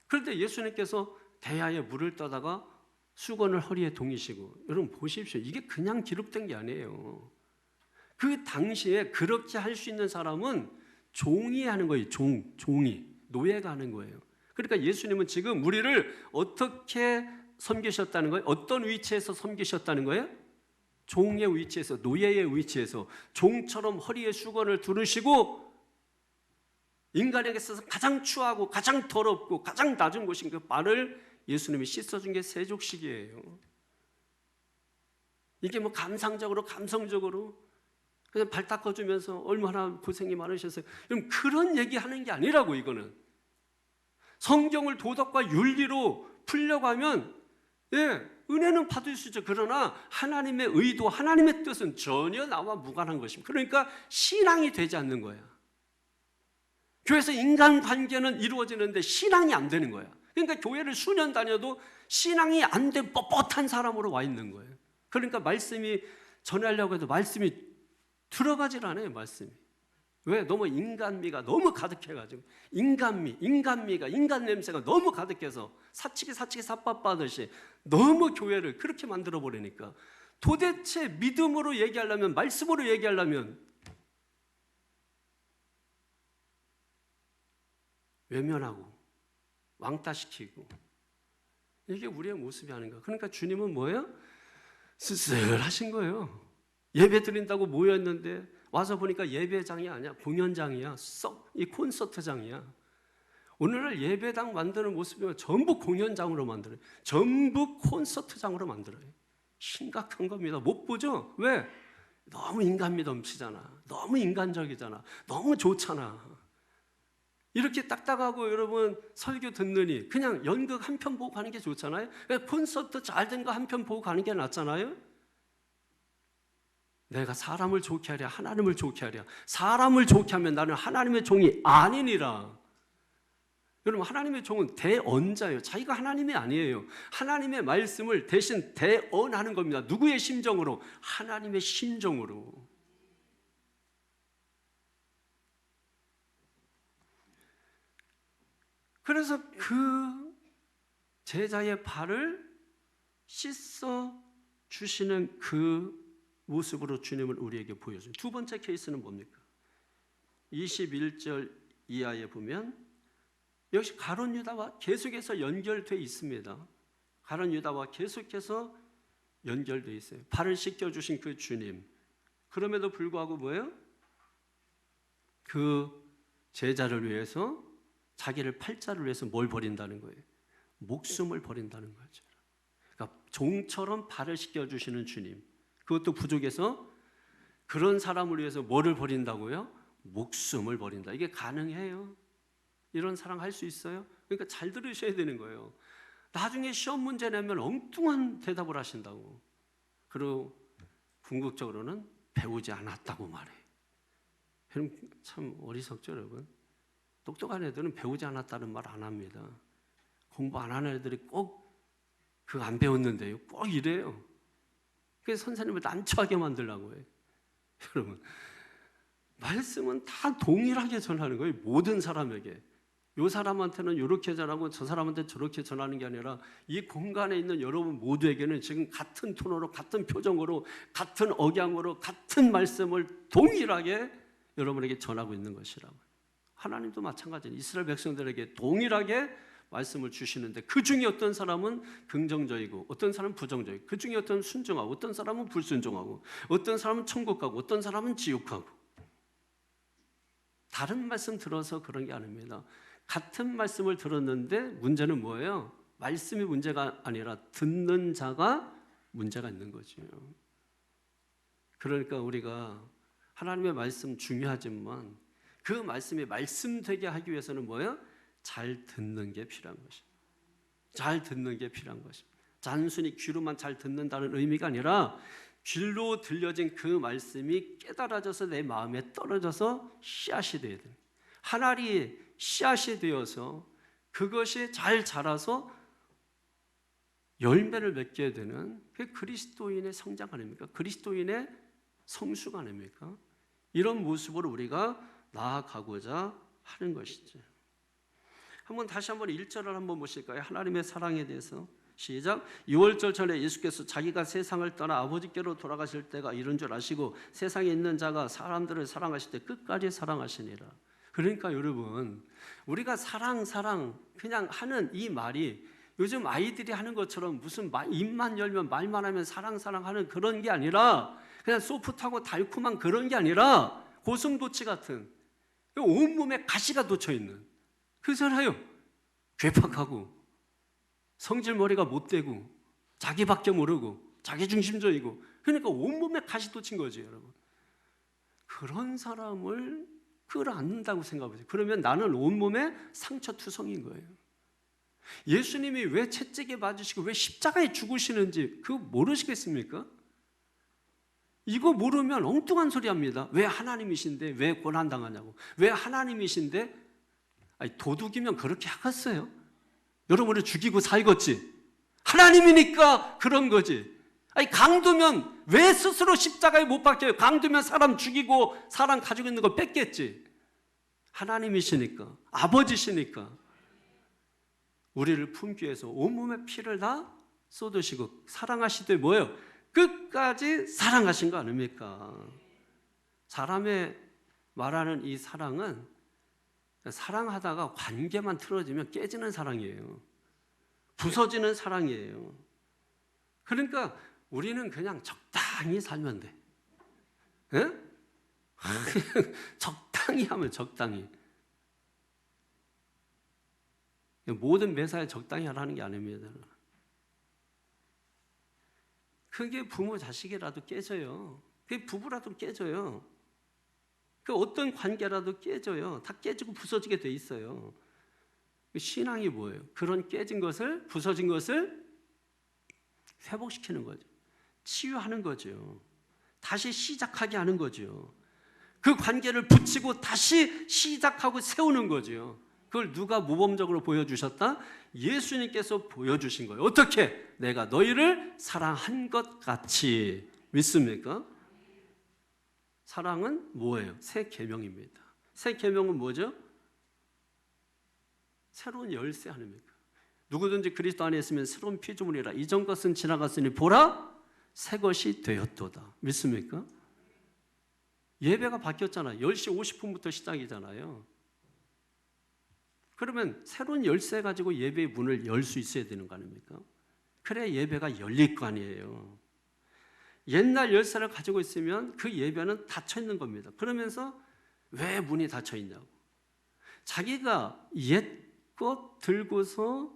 그런데 예수님께서 대야에 물을 떠다가 수건을 허리에 동이시고, 여러분 보십시오. 이게 그냥 기록된 게 아니에요. 그 당시에 그렇게 할 수 있는 사람은 종이 하는 거예요. 종이. 노예가 하는 거예요. 그러니까 예수님은 지금 우리를 어떻게 섬기셨다는 거예요? 어떤 위치에서 섬기셨다는 거예요? 종의 위치에서, 노예의 위치에서 종처럼 허리에 수건을 두르시고 인간에게 있어서 가장 추하고 가장 더럽고 가장 낮은 곳인 그 발을 예수님이 씻어준 게 세족식이에요. 이게 뭐 감상적으로 감성적으로 그냥 발 닦아주면서 얼마나 고생이 많으셨어요. 그럼 그런 얘기하는 게 아니라고. 이거는 성경을 도덕과 윤리로 풀려고 하면 은혜는 받을 수 있죠. 그러나 하나님의 의도, 하나님의 뜻은 전혀 나와 무관한 것입니다. 그러니까 신앙이 되지 않는 거야. 교회에서 인간관계는 이루어지는데 신앙이 안 되는 거야. 그러니까 교회를 수년 다녀도 신앙이 안 된 뻣뻣한 사람으로 와 있는 거예요. 그러니까 말씀이 전하려고 해도 말씀이 들어가질 않아요. 말씀이. 왜? 너무 인간미가 너무 가득해가지고 인간미가 인간 냄새가 너무 가득해서 사치기 삿밥하듯이 너무 교회를 그렇게 만들어버리니까 도대체 믿음으로 얘기하려면, 말씀으로 얘기하려면 외면하고 왕따시키고, 이게 우리의 모습이 아닌가. 그러니까 주님은 뭐예요? 쓸쓸하신 거예요. 예배 드린다고 모였는데 와서 보니까 예배장이 아니야, 공연장이야, 이 콘서트장이야. 오늘날 예배당 만드는 모습이면 전부 공연장으로 만들어요. 전부 콘서트장으로 만들어요. 심각한 겁니다. 못 보죠? 왜? 너무 인간미 넘치잖아. 너무 인간적이잖아. 너무 좋잖아. 이렇게 딱딱하고 여러분 설교 듣느니 그냥 연극 한 편 보고 가는 게 좋잖아요. 콘서트 잘 된 거 한 편 보고 가는 게 낫잖아요. 내가 사람을 좋게 하랴 하나님을 좋게 하랴. 사람을 좋게 하면 나는 하나님의 종이 아니니라. 여러분, 하나님의 종은 대언자예요. 자기가 하나님이 아니에요. 하나님의 말씀을 대신 대언하는 겁니다. 누구의 심정으로? 하나님의 심정으로. 그래서 그 제자의 발을 씻어 주시는 그 모습으로 주님을 우리에게 보여줍니다. 두 번째 케이스는 뭡니까? 21절 이하에 보면 역시 가룟 유다와 계속해서 연결되어 있습니다. 가룟 유다와 계속해서 연결되어 있어요. 발을 씻겨주신 그 주님. 그럼에도 불구하고 뭐예요? 그 제자를 위해서, 자기를 팔자를 위해서 뭘 버린다는 거예요? 목숨을 버린다는 거죠. 그러니까 종처럼 발을 씻겨주시는 주님. 그것도 부족해서 그런 사람을 위해서 뭐를 버린다고요? 목숨을 버린다. 이게 가능해요? 이런 사랑 할 수 있어요? 그러니까 잘 들으셔야 되는 거예요. 나중에 시험 문제 내면 엉뚱한 대답을 하신다고. 그리고 궁극적으로는 배우지 않았다고 말해. 여러분 참 어리석죠, 여러분. 똑똑한 애들은 배우지 않았다는 말 안 합니다. 공부 안 하는 애들이 꼭 그거 안 배웠는데요, 꼭 이래요. 그래서 선생님을 난처하게 만들려고 해요. 여러분, 말씀은 다 동일하게 전하는 거예요. 모든 사람에게. 이 사람한테는 이렇게 전하고 저 사람한테 저렇게 전하는 게 아니라 이 공간에 있는 여러분 모두에게는 지금 같은 톤으로, 같은 표정으로, 같은 억양으로, 같은 말씀을 동일하게 여러분에게 전하고 있는 것이라고. 하나님도 마찬가지예요. 이스라엘 백성들에게 동일하게 말씀을 주시는데 그 중에 어떤 사람은 긍정적이고 어떤 사람은 부정적이고, 그 중에 어떤 순종하고 어떤 사람은 불순종하고, 어떤 사람은 천국 가고 어떤 사람은 지옥 가고. 다른 말씀 들어서 그런 게 아닙니다. 같은 말씀을 들었는데 문제는 뭐예요? 말씀이 문제가 아니라 듣는 자가 문제가 있는 거죠. 그러니까 우리가 하나님의 말씀 중요하지만 그 말씀이 말씀되게 하기 위해서는 뭐예요? 잘 듣는 게 필요한 것입니다. 잘 듣는 게 필요한 것입니다. 단순히 귀로만 잘 듣는다는 의미가 아니라 귀로 들려진 그 말씀이 깨달아져서 내 마음에 떨어져서 씨앗이 되어야 됩니다. 하나리 씨앗이 되어서 그것이 잘 자라서 열매를 맺게 되는 그 그리스도인의 성장 아닙니까? 그리스도인의 성숙 아닙니까? 이런 모습으로 우리가 나아가고자 하는 것이죠. 다시 한번 1절을 한번 보실까요? 하나님의 사랑에 대해서. 시작. 6월절 전에 예수께서 자기가 세상을 떠나 아버지께로 돌아가실 때가 이른 줄 아시고 세상에 있는 자가 사람들을 사랑하실 때 끝까지 사랑하시니라. 그러니까 여러분, 우리가 사랑 그냥 하는 이 말이 요즘 아이들이 하는 것처럼 무슨 입만 열면 말만 하면 사랑 하는 그런 게 아니라, 그냥 소프트하고 달콤한 그런 게 아니라 고슴도치 같은 온몸에 가시가 돋쳐있는, 그잖아요. 괴팍하고 성질머리가 못되고 자기밖에 모르고 자기중심적이고, 그러니까 온몸에 가시 돋친 거지 여러분. 그런 사람을 끌어안는다고 생각해보세요. 그러면 나는 온몸에 상처투성인 거예요. 예수님이 왜 채찍에 맞으시고 왜 십자가에 죽으시는지 그거 모르시겠습니까? 이거 모르면 엉뚱한 소리 합니다. 왜 하나님이신데 왜 고난당하냐고. 왜 하나님이신데, 아니, 도둑이면 그렇게 하겠어요? 여러분을 죽이고 살겠지. 하나님이니까 그런 거지. 아니, 강도면 왜 스스로 십자가에 못 박혀요? 강도면 사람 죽이고 사람 가지고 있는 걸 뺏겠지. 하나님이시니까, 아버지시니까 우리를 품기 위해서 온몸에 피를 다 쏟으시고 사랑하시되 뭐예요? 끝까지 사랑하신 거 아닙니까? 사람의 말하는 이 사랑은 사랑하다가 관계만 틀어지면 깨지는 사랑이에요. 부서지는 사랑이에요. 그러니까 우리는 그냥 적당히 살면 돼. 예? 적당히 하면 적당히. 모든 매사에 적당히 하라는 게 아닙니다. 그게 부모 자식이라도 깨져요. 그게 부부라도 깨져요. 그 어떤 관계라도 깨져요. 다 깨지고 부서지게 돼 있어요. 신앙이 뭐예요? 그런 깨진 것을, 부서진 것을 회복시키는 거죠. 치유하는 거죠. 다시 시작하게 하는 거죠. 그 관계를 붙이고 다시 시작하고 세우는 거죠. 그걸 누가 모범적으로 보여주셨다? 예수님께서 보여주신 거예요. 어떻게? 내가 너희를 사랑한 것 같이. 믿습니까? 사랑은 뭐예요? 새 계명입니다. 새 계명은 뭐죠? 새로운 열쇠 아닙니까? 누구든지 그리스도 안에 있으면 새로운 피조물이라. 이전 것은 지나갔으니 보라 새 것이 되었도다. 믿습니까? 예배가 바뀌었잖아요. 10시 50분부터 시작이잖아요. 그러면 새로운 열쇠 가지고 예배의 문을 열 수 있어야 되는 거 아닙니까? 그래야 예배가 열릴 거 아니에요. 옛날 열쇠를 가지고 있으면 그 예배는 닫혀 있는 겁니다. 그러면서 왜 문이 닫혀 있냐고. 자기가 옛것 들고서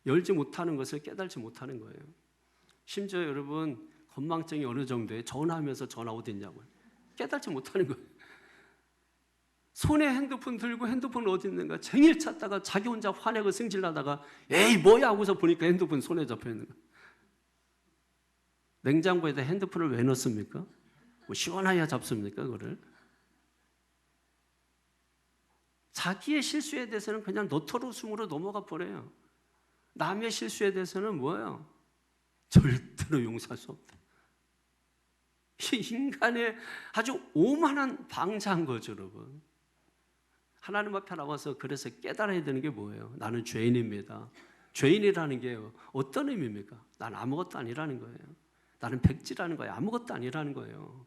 열지 못하는 것을 깨달지 못하는 거예요. 심지어 여러분 건망증이 어느 정도에 전화하면서 전화 어디 있냐고요. 깨달지 못하는 거예요. 손에 핸드폰 들고 핸드폰 어디 있는가 쟁일 찾다가 자기 혼자 화내고 승질나다가 에이 뭐야 하고서 보니까 핸드폰 손에 잡혀 있는 거예요. 냉장고에다 핸드폰을 왜 넣습니까? 뭐 시원하야 잡습니까 그거를? 자기의 실수에 대해서는 그냥 너털웃음으로 넘어가 버려요. 남의 실수에 대해서는 뭐예요? 절대로 용서할 수 없다. 인간의 아주 오만한 방자한 거죠 여러분. 하나님 앞에 나와서 그래서 깨달아야 되는 게 뭐예요? 나는 죄인입니다. 죄인이라는 게 어떤 의미입니까? 난 아무것도 아니라는 거예요. 나는 백지라는 거예요. 아무것도 아니라는 거예요.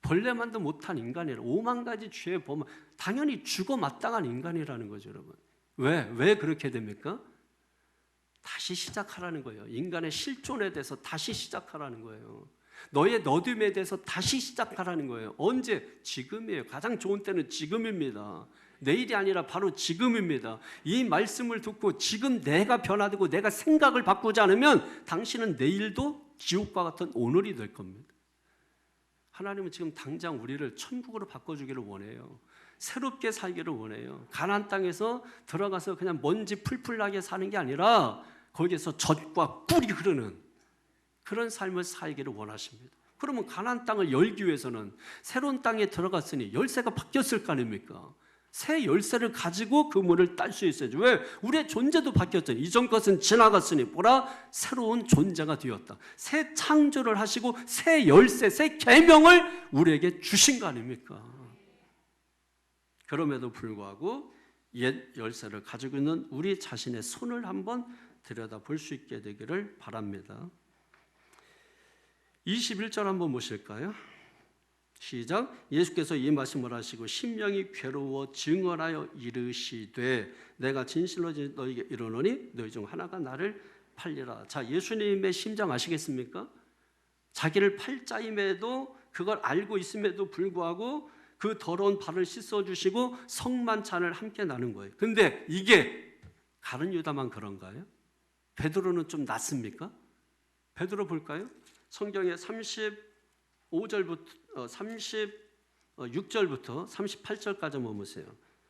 벌레만도 못한 인간이라. 5만 가지 죄의 범, 당연히 죽어 마땅한 인간이라는 거죠 여러분. 왜 그렇게 됩니까? 다시 시작하라는 거예요. 인간의 실존에 대해서 다시 시작하라는 거예요. 너의 너됨에 대해서 다시 시작하라는 거예요. 언제? 지금이에요. 가장 좋은 때는 지금입니다. 내일이 아니라 바로 지금입니다. 이 말씀을 듣고 지금 내가 변화되고 내가 생각을 바꾸지 않으면 당신은 내일도 지옥과 같은 오늘이 될 겁니다. 하나님은 지금 당장 우리를 천국으로 바꿔주기를 원해요. 새롭게 살기를 원해요. 가나안 땅에서 들어가서 그냥 먼지 풀풀 나게 사는 게 아니라 거기에서 젖과 꿀이 흐르는 그런 삶을 살기를 원하십니다. 그러면 가나안 땅을 열기 위해서는 새로운 땅에 들어갔으니 열쇠가 바뀌었을 거 아닙니까? 새 열쇠를 가지고 그 문을 딸 수 있어야죠. 왜? 우리의 존재도 바뀌었잖아요. 이전 것은 지나갔으니 보라 새로운 존재가 되었다. 새 창조를 하시고 새 열쇠, 새 계명을 우리에게 주신 거 아닙니까? 그럼에도 불구하고 옛 열쇠를 가지고 있는 우리 자신의 손을 한번 들여다볼 수 있게 되기를 바랍니다. 21절 한번 보실까요? 시작. 예수께서 이 말씀을 하시고 심령이 괴로워 증언하여 이르시되 내가 진실로 너희에게 이르노니 너희 중 하나가 나를 팔리라. 자, 예수님의 심정 아시겠습니까? 자기를 팔자임에도 그걸 알고 있음에도 불구하고 그 더러운 발을 씻어주시고 성만찬을 함께 나눈 거예요. 근데 이게 가룟 유다만 그런가요? 베드로는 좀 낫습니까? 베드로 볼까요? 성경에 35절부터 36절부터 38절까지 한번 보세요.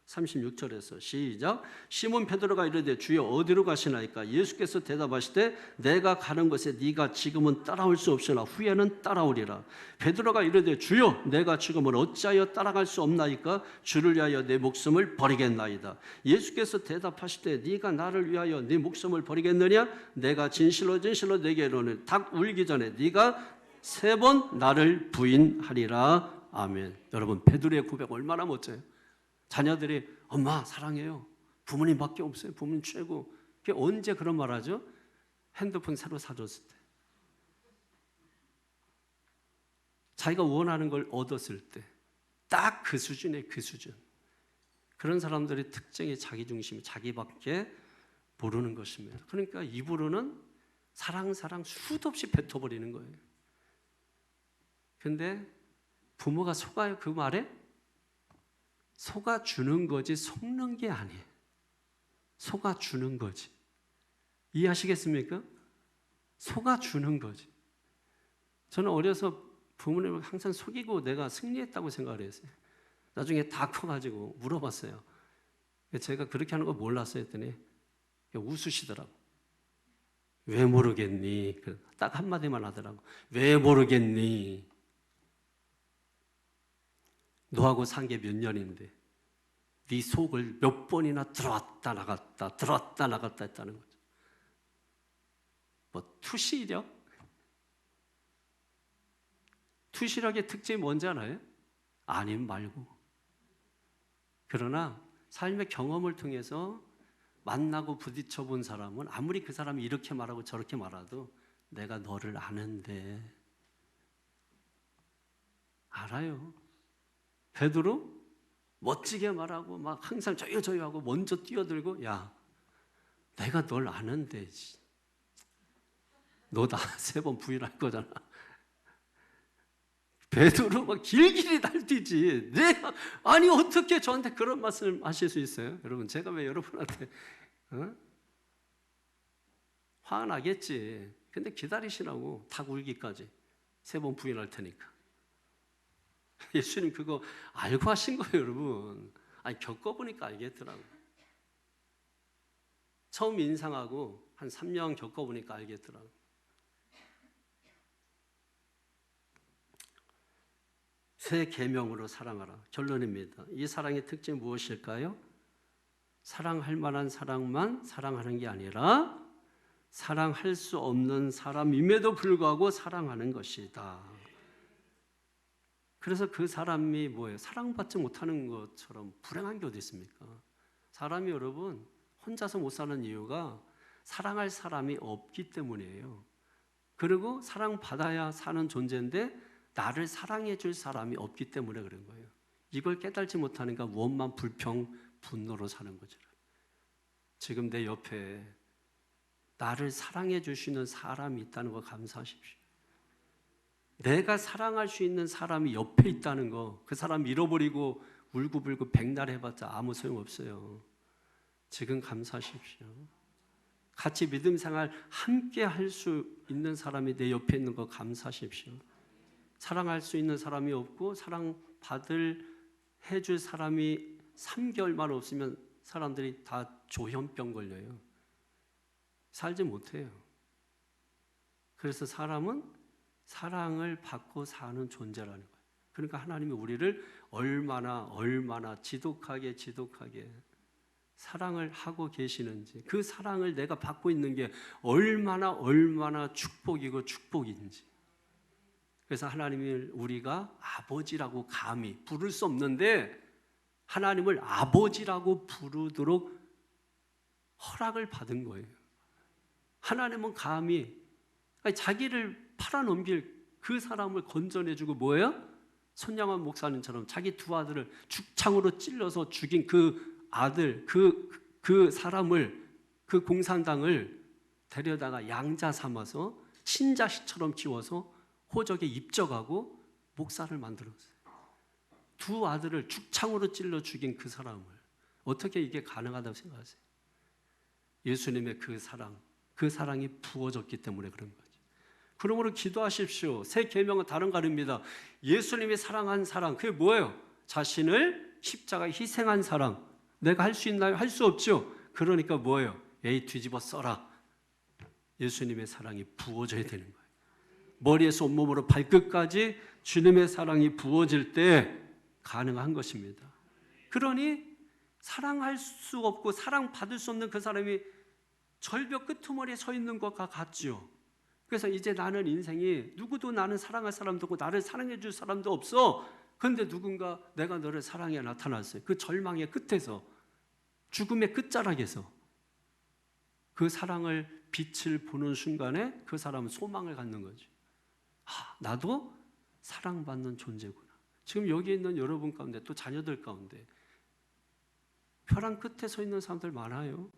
36절에서 시작. 시몬 베드로가 이르되 주여 어디로 가시나이까? 예수께서 대답하시되 내가 가는 곳에 네가 지금은 따라올 수 없으나 후에는 따라오리라. 베드로가 이르되 주여 내가 지금은 어찌하여 따라갈 수 없나이까? 주를 위하여 내 목숨을 버리겠나이다. 예수께서 대답하시되 네가 나를 위하여 네 목숨을 버리겠느냐? 내가 진실로 진실로 내게 이르노니 닭 울기 전에 네가 3번 나를 부인하리라. 아멘. 여러분, 베드로의 고백 얼마나 멋져요. 자녀들이 엄마 사랑해요. 부모님밖에 없어요. 부모님 최고. 그게 언제 그런 말 하죠? 핸드폰 새로 사줬을 때. 자기가 원하는 걸 얻었을 때. 딱 그 수준의 그 수준. 그런 사람들의 특징이 자기중심이 자기밖에 모르는 것입니다. 그러니까 입으로는 사랑 수도 없이 뱉어버리는 거예요. 근데 부모가 속아요 그 말에? 속아주는 거지 속는 게 아니에요. 속아주는 거지. 이해하시겠습니까? 속아주는 거지. 저는 어려서 부모님을 항상 속이고 내가 승리했다고 생각을 했어요. 나중에 다 커가지고 물어봤어요. 제가 그렇게 하는 거 몰랐어요 했더니 웃으시더라고. 왜 모르겠니? 딱 한마디만 하더라고. 왜 모르겠니? 너하고 산 게 몇 년인데 네 속을 몇 번이나 들어왔다 나갔다 했다는 거죠. 뭐 투시력? 투시력의 특징이 뭔지 알아요? 아님 말고. 그러나 삶의 경험을 통해서 만나고 부딪혀 본 사람은 아무리 그 사람이 이렇게 말하고 저렇게 말해도 내가 너를 아는데 알아요. 베드로 멋지게 말하고 막 항상 저요 하고 먼저 뛰어들고 야 내가 널 아는데 너 나 3번 부인할 거잖아. 베드로 막 길길이 날뛰지. 내가 아니 어떻게 저한테 그런 말씀을 하실 수 있어요? 여러분 제가 왜 여러분한테 화가 나겠지. 근데 기다리시라고 닭 울기까지 3번 부인할 테니까. 예수님 그거 알고 하신 거예요, 여러분. 아니 겪어보니까 알겠더라고. 처음 인상하고 한 3년 겪어보니까 알겠더라고. 새 계명으로 사랑하라. 결론입니다. 이 사랑의 특징이 무엇일까요? 사랑할 만한 사랑만 사랑하는 게 아니라 사랑할 수 없는 사람임에도 불구하고 사랑하는 것이다. 그래서 그 사람이 뭐예요? 사랑받지 못하는 것처럼 불행한 게 어디 있습니까? 사람이 여러분 혼자서 못 사는 이유가 사랑할 사람이 없기 때문이에요. 그리고 사랑받아야 사는 존재인데 나를 사랑해 줄 사람이 없기 때문에 그런 거예요. 이걸 깨달지 못하니까 원만 불평, 분노로 사는 거죠. 지금 내 옆에 나를 사랑해 주시는 사람이 있다는 거 감사하십시오. 내가 사랑할 수 있는 사람이 옆에 있다는 거, 그 사람 잃어버리고 울고불고 백날 해봤자 아무 소용없어요. 지금 감사하십시오. 같이 믿음 생활 함께 할 수 있는 사람이 내 옆에 있는 거 감사하십시오. 사랑할 수 있는 사람이 없고 해줄 사람이 3개월만 없으면 사람들이 다 조현병 걸려요. 살지 못해요. 그래서 사람은 사랑을 받고 사는 존재라는 거예요. 그러니까 하나님이 우리를 얼마나 지독하게 사랑을 하고 계시는지, 그 사랑을 내가 받고 있는 게 얼마나 축복인지. 그래서 하나님을 우리가 아버지라고 감히 부를 수 없는데 하나님을 아버지라고 부르도록 허락을 받은 거예요. 하나님은 감히 자기를 팔아넘길 그 사람을 건져내주고 뭐예요? 손양원 목사님처럼 자기 두 아들을 죽창으로 찔러서 죽인 그 아들, 그 사람을, 그 공산당을 데려다가 양자 삼아서 친자식처럼 키워서 호적에 입적하고 목사를 만들었어요. 두 아들을 죽창으로 찔러 죽인 그 사람을 어떻게 이게 가능하다고 생각하세요? 예수님의 그 사랑이 부어졌기 때문에 그런 거죠. 그러므로 기도하십시오. 새 계명은 다른 거 아닙니다. 예수님이 사랑한 사랑, 그게 뭐예요? 자신을 십자가에 희생한 사랑. 내가 할 수 있나요? 할 수 없죠. 그러니까 뭐예요? 에이, 뒤집어 써라. 예수님의 사랑이 부어져야 되는 거예요. 머리에서 온몸으로 발끝까지 주님의 사랑이 부어질 때 가능한 것입니다. 그러니 사랑할 수 없고 사랑받을 수 없는 그 사람이 절벽 끄트머리에 서 있는 것과 같죠. 그래서 이제 나는 인생이 누구도 나는 사랑할 사람도 없고 나를 사랑해 줄 사람도 없어. 그런데 누군가 내가 너를 사랑해 나타났어요. 그 절망의 끝에서, 죽음의 끝자락에서 그 사랑을 빛을 보는 순간에 그 사람은 소망을 갖는 거죠. 나도 사랑받는 존재구나. 지금 여기 있는 여러분 가운데 또 자녀들 가운데 벼랑 끝에 서 있는 사람들 많아요.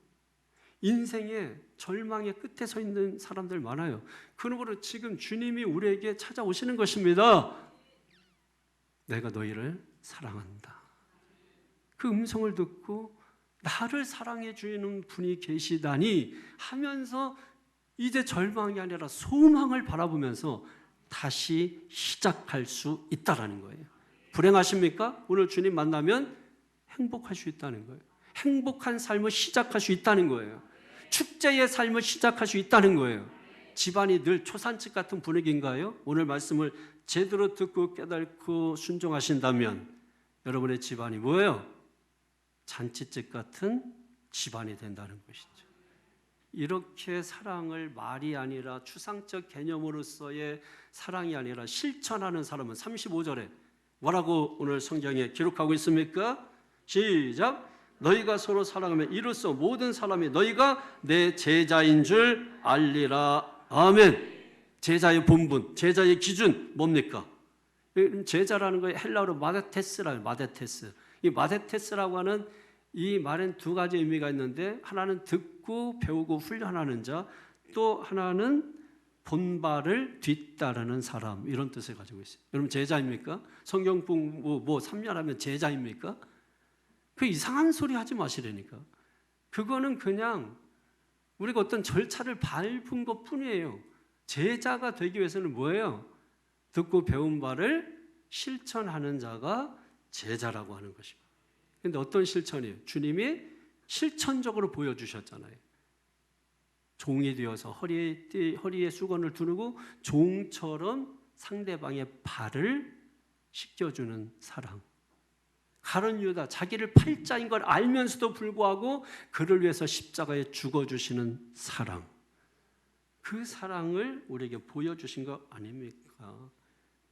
인생의 절망의 끝에 서 있는 사람들 많아요. 그러므로 지금 주님이 우리에게 찾아오시는 것입니다. 내가 너희를 사랑한다. 그 음성을 듣고 나를 사랑해 주는 분이 계시다니 하면서 이제 절망이 아니라 소망을 바라보면서 다시 시작할 수 있다라는 거예요. 불행하십니까? 오늘 주님 만나면 행복할 수 있다는 거예요. 행복한 삶을 시작할 수 있다는 거예요. 축제의 삶을 시작할 수 있다는 거예요. 집안이 늘 초산집 같은 분위기인가요? 오늘 말씀을 제대로 듣고 깨닫고 순종하신다면 여러분의 집안이 뭐예요? 잔치집 같은 집안이 된다는 것이죠. 이렇게 사랑을 말이 아니라 추상적 개념으로서의 사랑이 아니라 실천하는 사람은 35절에 뭐라고 오늘 성경에 기록하고 있습니까? 시작! 너희가 서로 사랑하면 이로써 모든 사람이 너희가 내 제자인 줄 알리라. 아멘. 제자의 본분, 제자의 기준 뭡니까? 제자라는 거에 헬라어로 마데테스라요. 마데테스. 이 마데테스라고 하는 이 말엔 두 가지 의미가 있는데 하나는 듣고 배우고 훈련하는 자, 또 하나는 본발을 뒤따르는 사람, 이런 뜻을 가지고 있어요. 여러분 제자입니까? 성경 공부 3년 하면 제자입니까? 그 이상한 소리 하지 마시라니까. 그거는 그냥 우리가 어떤 절차를 밟은 것 뿐이에요. 제자가 되기 위해서는 뭐예요? 듣고 배운 바를 실천하는 자가 제자라고 하는 것입니다. 그런데 어떤 실천이에요? 주님이 실천적으로 보여주셨잖아요. 종이 되어서 허리에 수건을 두르고 종처럼 상대방의 발을 씻겨주는 사랑. 가룟 유다, 자기를 팔자인 걸 알면서도 불구하고 그를 위해서 십자가에 죽어주시는 사랑. 그 사랑을 우리에게 보여주신 거 아닙니까?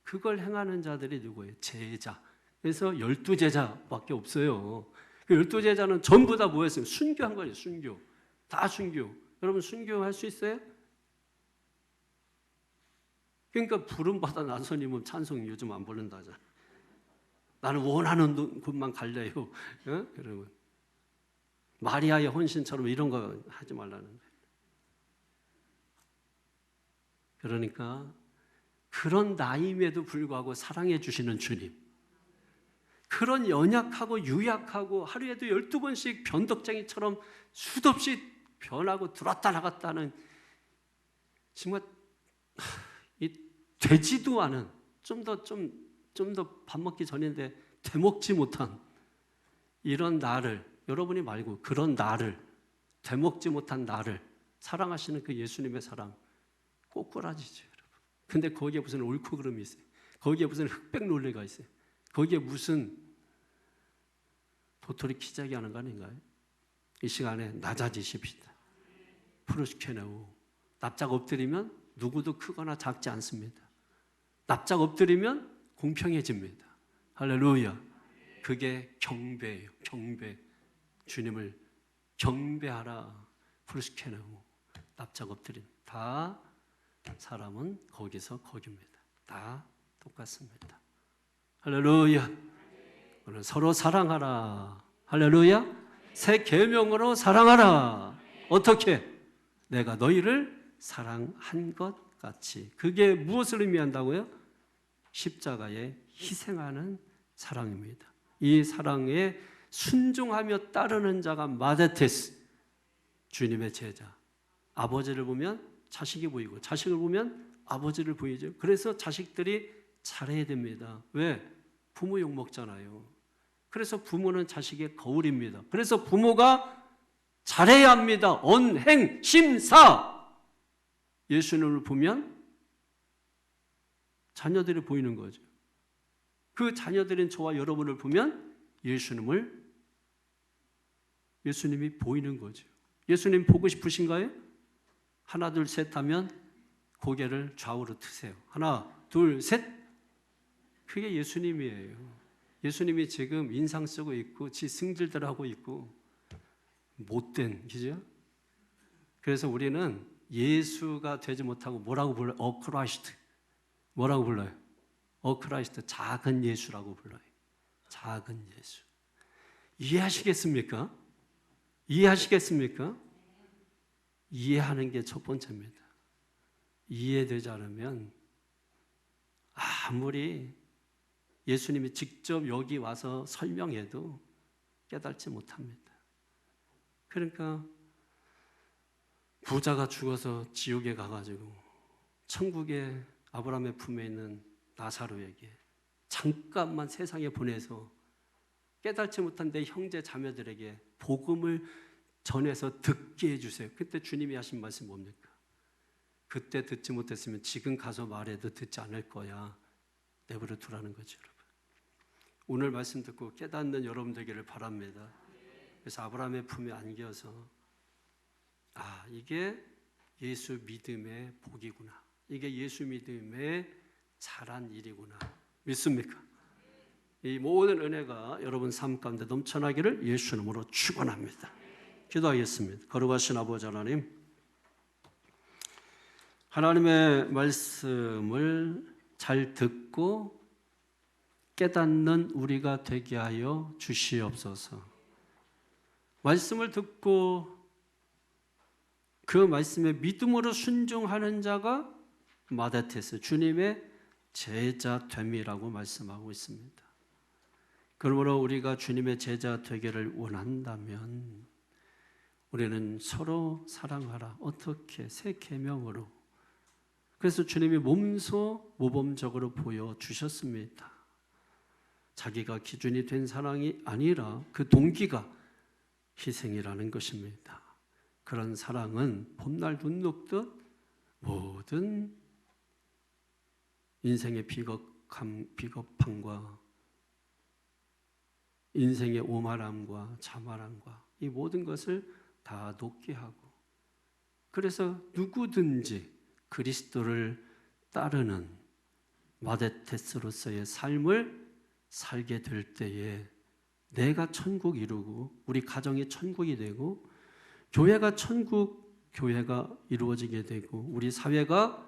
그걸 행하는 자들이 누구예요? 제자. 그래서 12제자밖에 없어요. 그 12제자는 전부 다 뭐였어요? 순교한 거예요. 순교. 다 순교. 여러분 순교할 수 있어요? 그러니까 부름받아 나서님은 찬송 요즘 안 부른다잖아. 나는 원하는 곳만 갈래요. 여러분 마리아의 헌신처럼 이런 거 하지 말라는 거예요. 그러니까 그런 나임에도 불구하고 사랑해 주시는 주님, 그런 연약하고 유약하고 하루에도 12번씩 변덕쟁이처럼 수없이 변하고 들어왔다 나갔다는 정말 이 되지도 않은 좀 더 밥 먹기 전인데 되먹지 못한 이런 나를, 여러분이 말고 그런 나를, 되먹지 못한 나를 사랑하시는 그 예수님의 사랑 꼬꾸라지죠, 여러분. 근데 거기에 무슨 옳고 그름이 있어요? 거기에 무슨 흑백 논리가 있어요? 거기에 무슨 도토리 키재기 하는 거 아닌가요? 이 시간에 낮아지십시다. 프로스케네오. 납작 엎드리면 누구도 크거나 작지 않습니다. 납작 엎드리면 공평해집니다. 할렐루야. 그게 경배예요. 경배. 주님을 경배하라. 프로스케네오. 납작 엎드림. 다 사람은 거기서 거기입니다. 다 똑같습니다. 할렐루야. 오늘 서로 사랑하라. 할렐루야. 새 계명으로 사랑하라. 어떻게? 내가 너희를 사랑한 것 같이. 그게 무엇을 의미한다고요? 십자가에 희생하는 사랑입니다. 이 사랑에 순종하며 따르는 자가 마데테스, 주님의 제자. 아버지를 보면 자식이 보이고 자식을 보면 아버지를 보이죠. 그래서 자식들이 잘해야 됩니다. 왜? 부모 욕먹잖아요. 그래서 부모는 자식의 거울입니다. 그래서 부모가 잘해야 합니다. 언행, 심사. 예수님을 보면 자녀들이 보이는 거죠. 그 자녀들인 저와 여러분을 보면 예수님이 보이는 거죠. 예수님 보고 싶으신가요? 하나, 둘, 셋 하면 고개를 좌우로 트세요. 하나, 둘, 셋. 그게 예수님이에요. 예수님이 지금 인상 쓰고 있고 지 승질들 하고 있고 못된, 그죠? 그래서 우리는 예수가 되지 못하고 뭐라고 불러요? 크라이스트. 뭐라고 불러요? 크라이스트, 작은 예수라고 불러요. 작은 예수. 이해하시겠습니까? 이해하시겠습니까? 이해하는 게 첫 번째입니다. 이해되지 않으면 아무리 예수님이 직접 여기 와서 설명해도 깨닫지 못합니다. 그러니까 부자가 죽어서 지옥에 가가지고 천국에 아브라함의 품에 있는 나사로에게 잠깐만 세상에 보내서 깨닫지 못한 내 형제 자매들에게 복음을 전해서 듣게 해주세요. 그때 주님이 하신 말씀 뭡니까? 그때 듣지 못했으면 지금 가서 말해도 듣지 않을 거야. 내버려 두라는 거죠, 여러분. 오늘 말씀 듣고 깨닫는 여러분 되기를 바랍니다. 그래서 아브라함의 품에 안겨서 이게 예수 믿음의 복이구나. 이게 예수 믿음의 잘한 일이구나. 믿습니까? 이 모든 은혜가 여러분 삶 가운데 넘쳐나기를 예수 이름으로 축원합니다. 기도하겠습니다. 거룩하신 아버지 하나님, 하나님의 말씀을 잘 듣고 깨닫는 우리가 되게 하여 주시옵소서. 말씀을 듣고 그 말씀에 믿음으로 순종하는 자가 마데테스, 주님의 제자됨이라고 말씀하고 있습니다. 그러므로 우리가 주님의 제자 되기를 원한다면 우리는 서로 사랑하라. 어떻게? 새 계명으로. 그래서 주님이 몸소 모범적으로 보여주셨습니다. 자기가 기준이 된 사랑이 아니라 그 동기가 희생이라는 것입니다. 그런 사랑은 봄날 눈 녹듯 모든 인생의 비겁함과 인생의 오만함과 자만함과 이 모든 것을 다 녹게 하고, 그래서 누구든지 그리스도를 따르는 마데테스로서의 삶을 살게 될 때에 내가 천국 이루고 우리 가정이 천국이 되고 교회가 교회가 이루어지게 되고 우리 사회가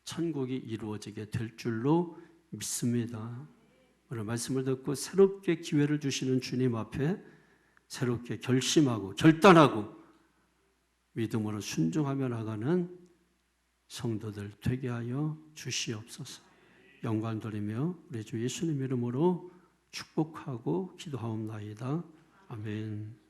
천국이 이루어지게 될 줄로 믿습니다. 오늘 말씀을 듣고 새롭게 기회를 주시는 주님 앞에 새롭게 결심하고 결단하고 믿음으로 순종하며 나가는 성도들 되게 하여 주시옵소서. 영광 돌리며 우리 주 예수님 이름으로 축복하고 기도하옵나이다. 아멘.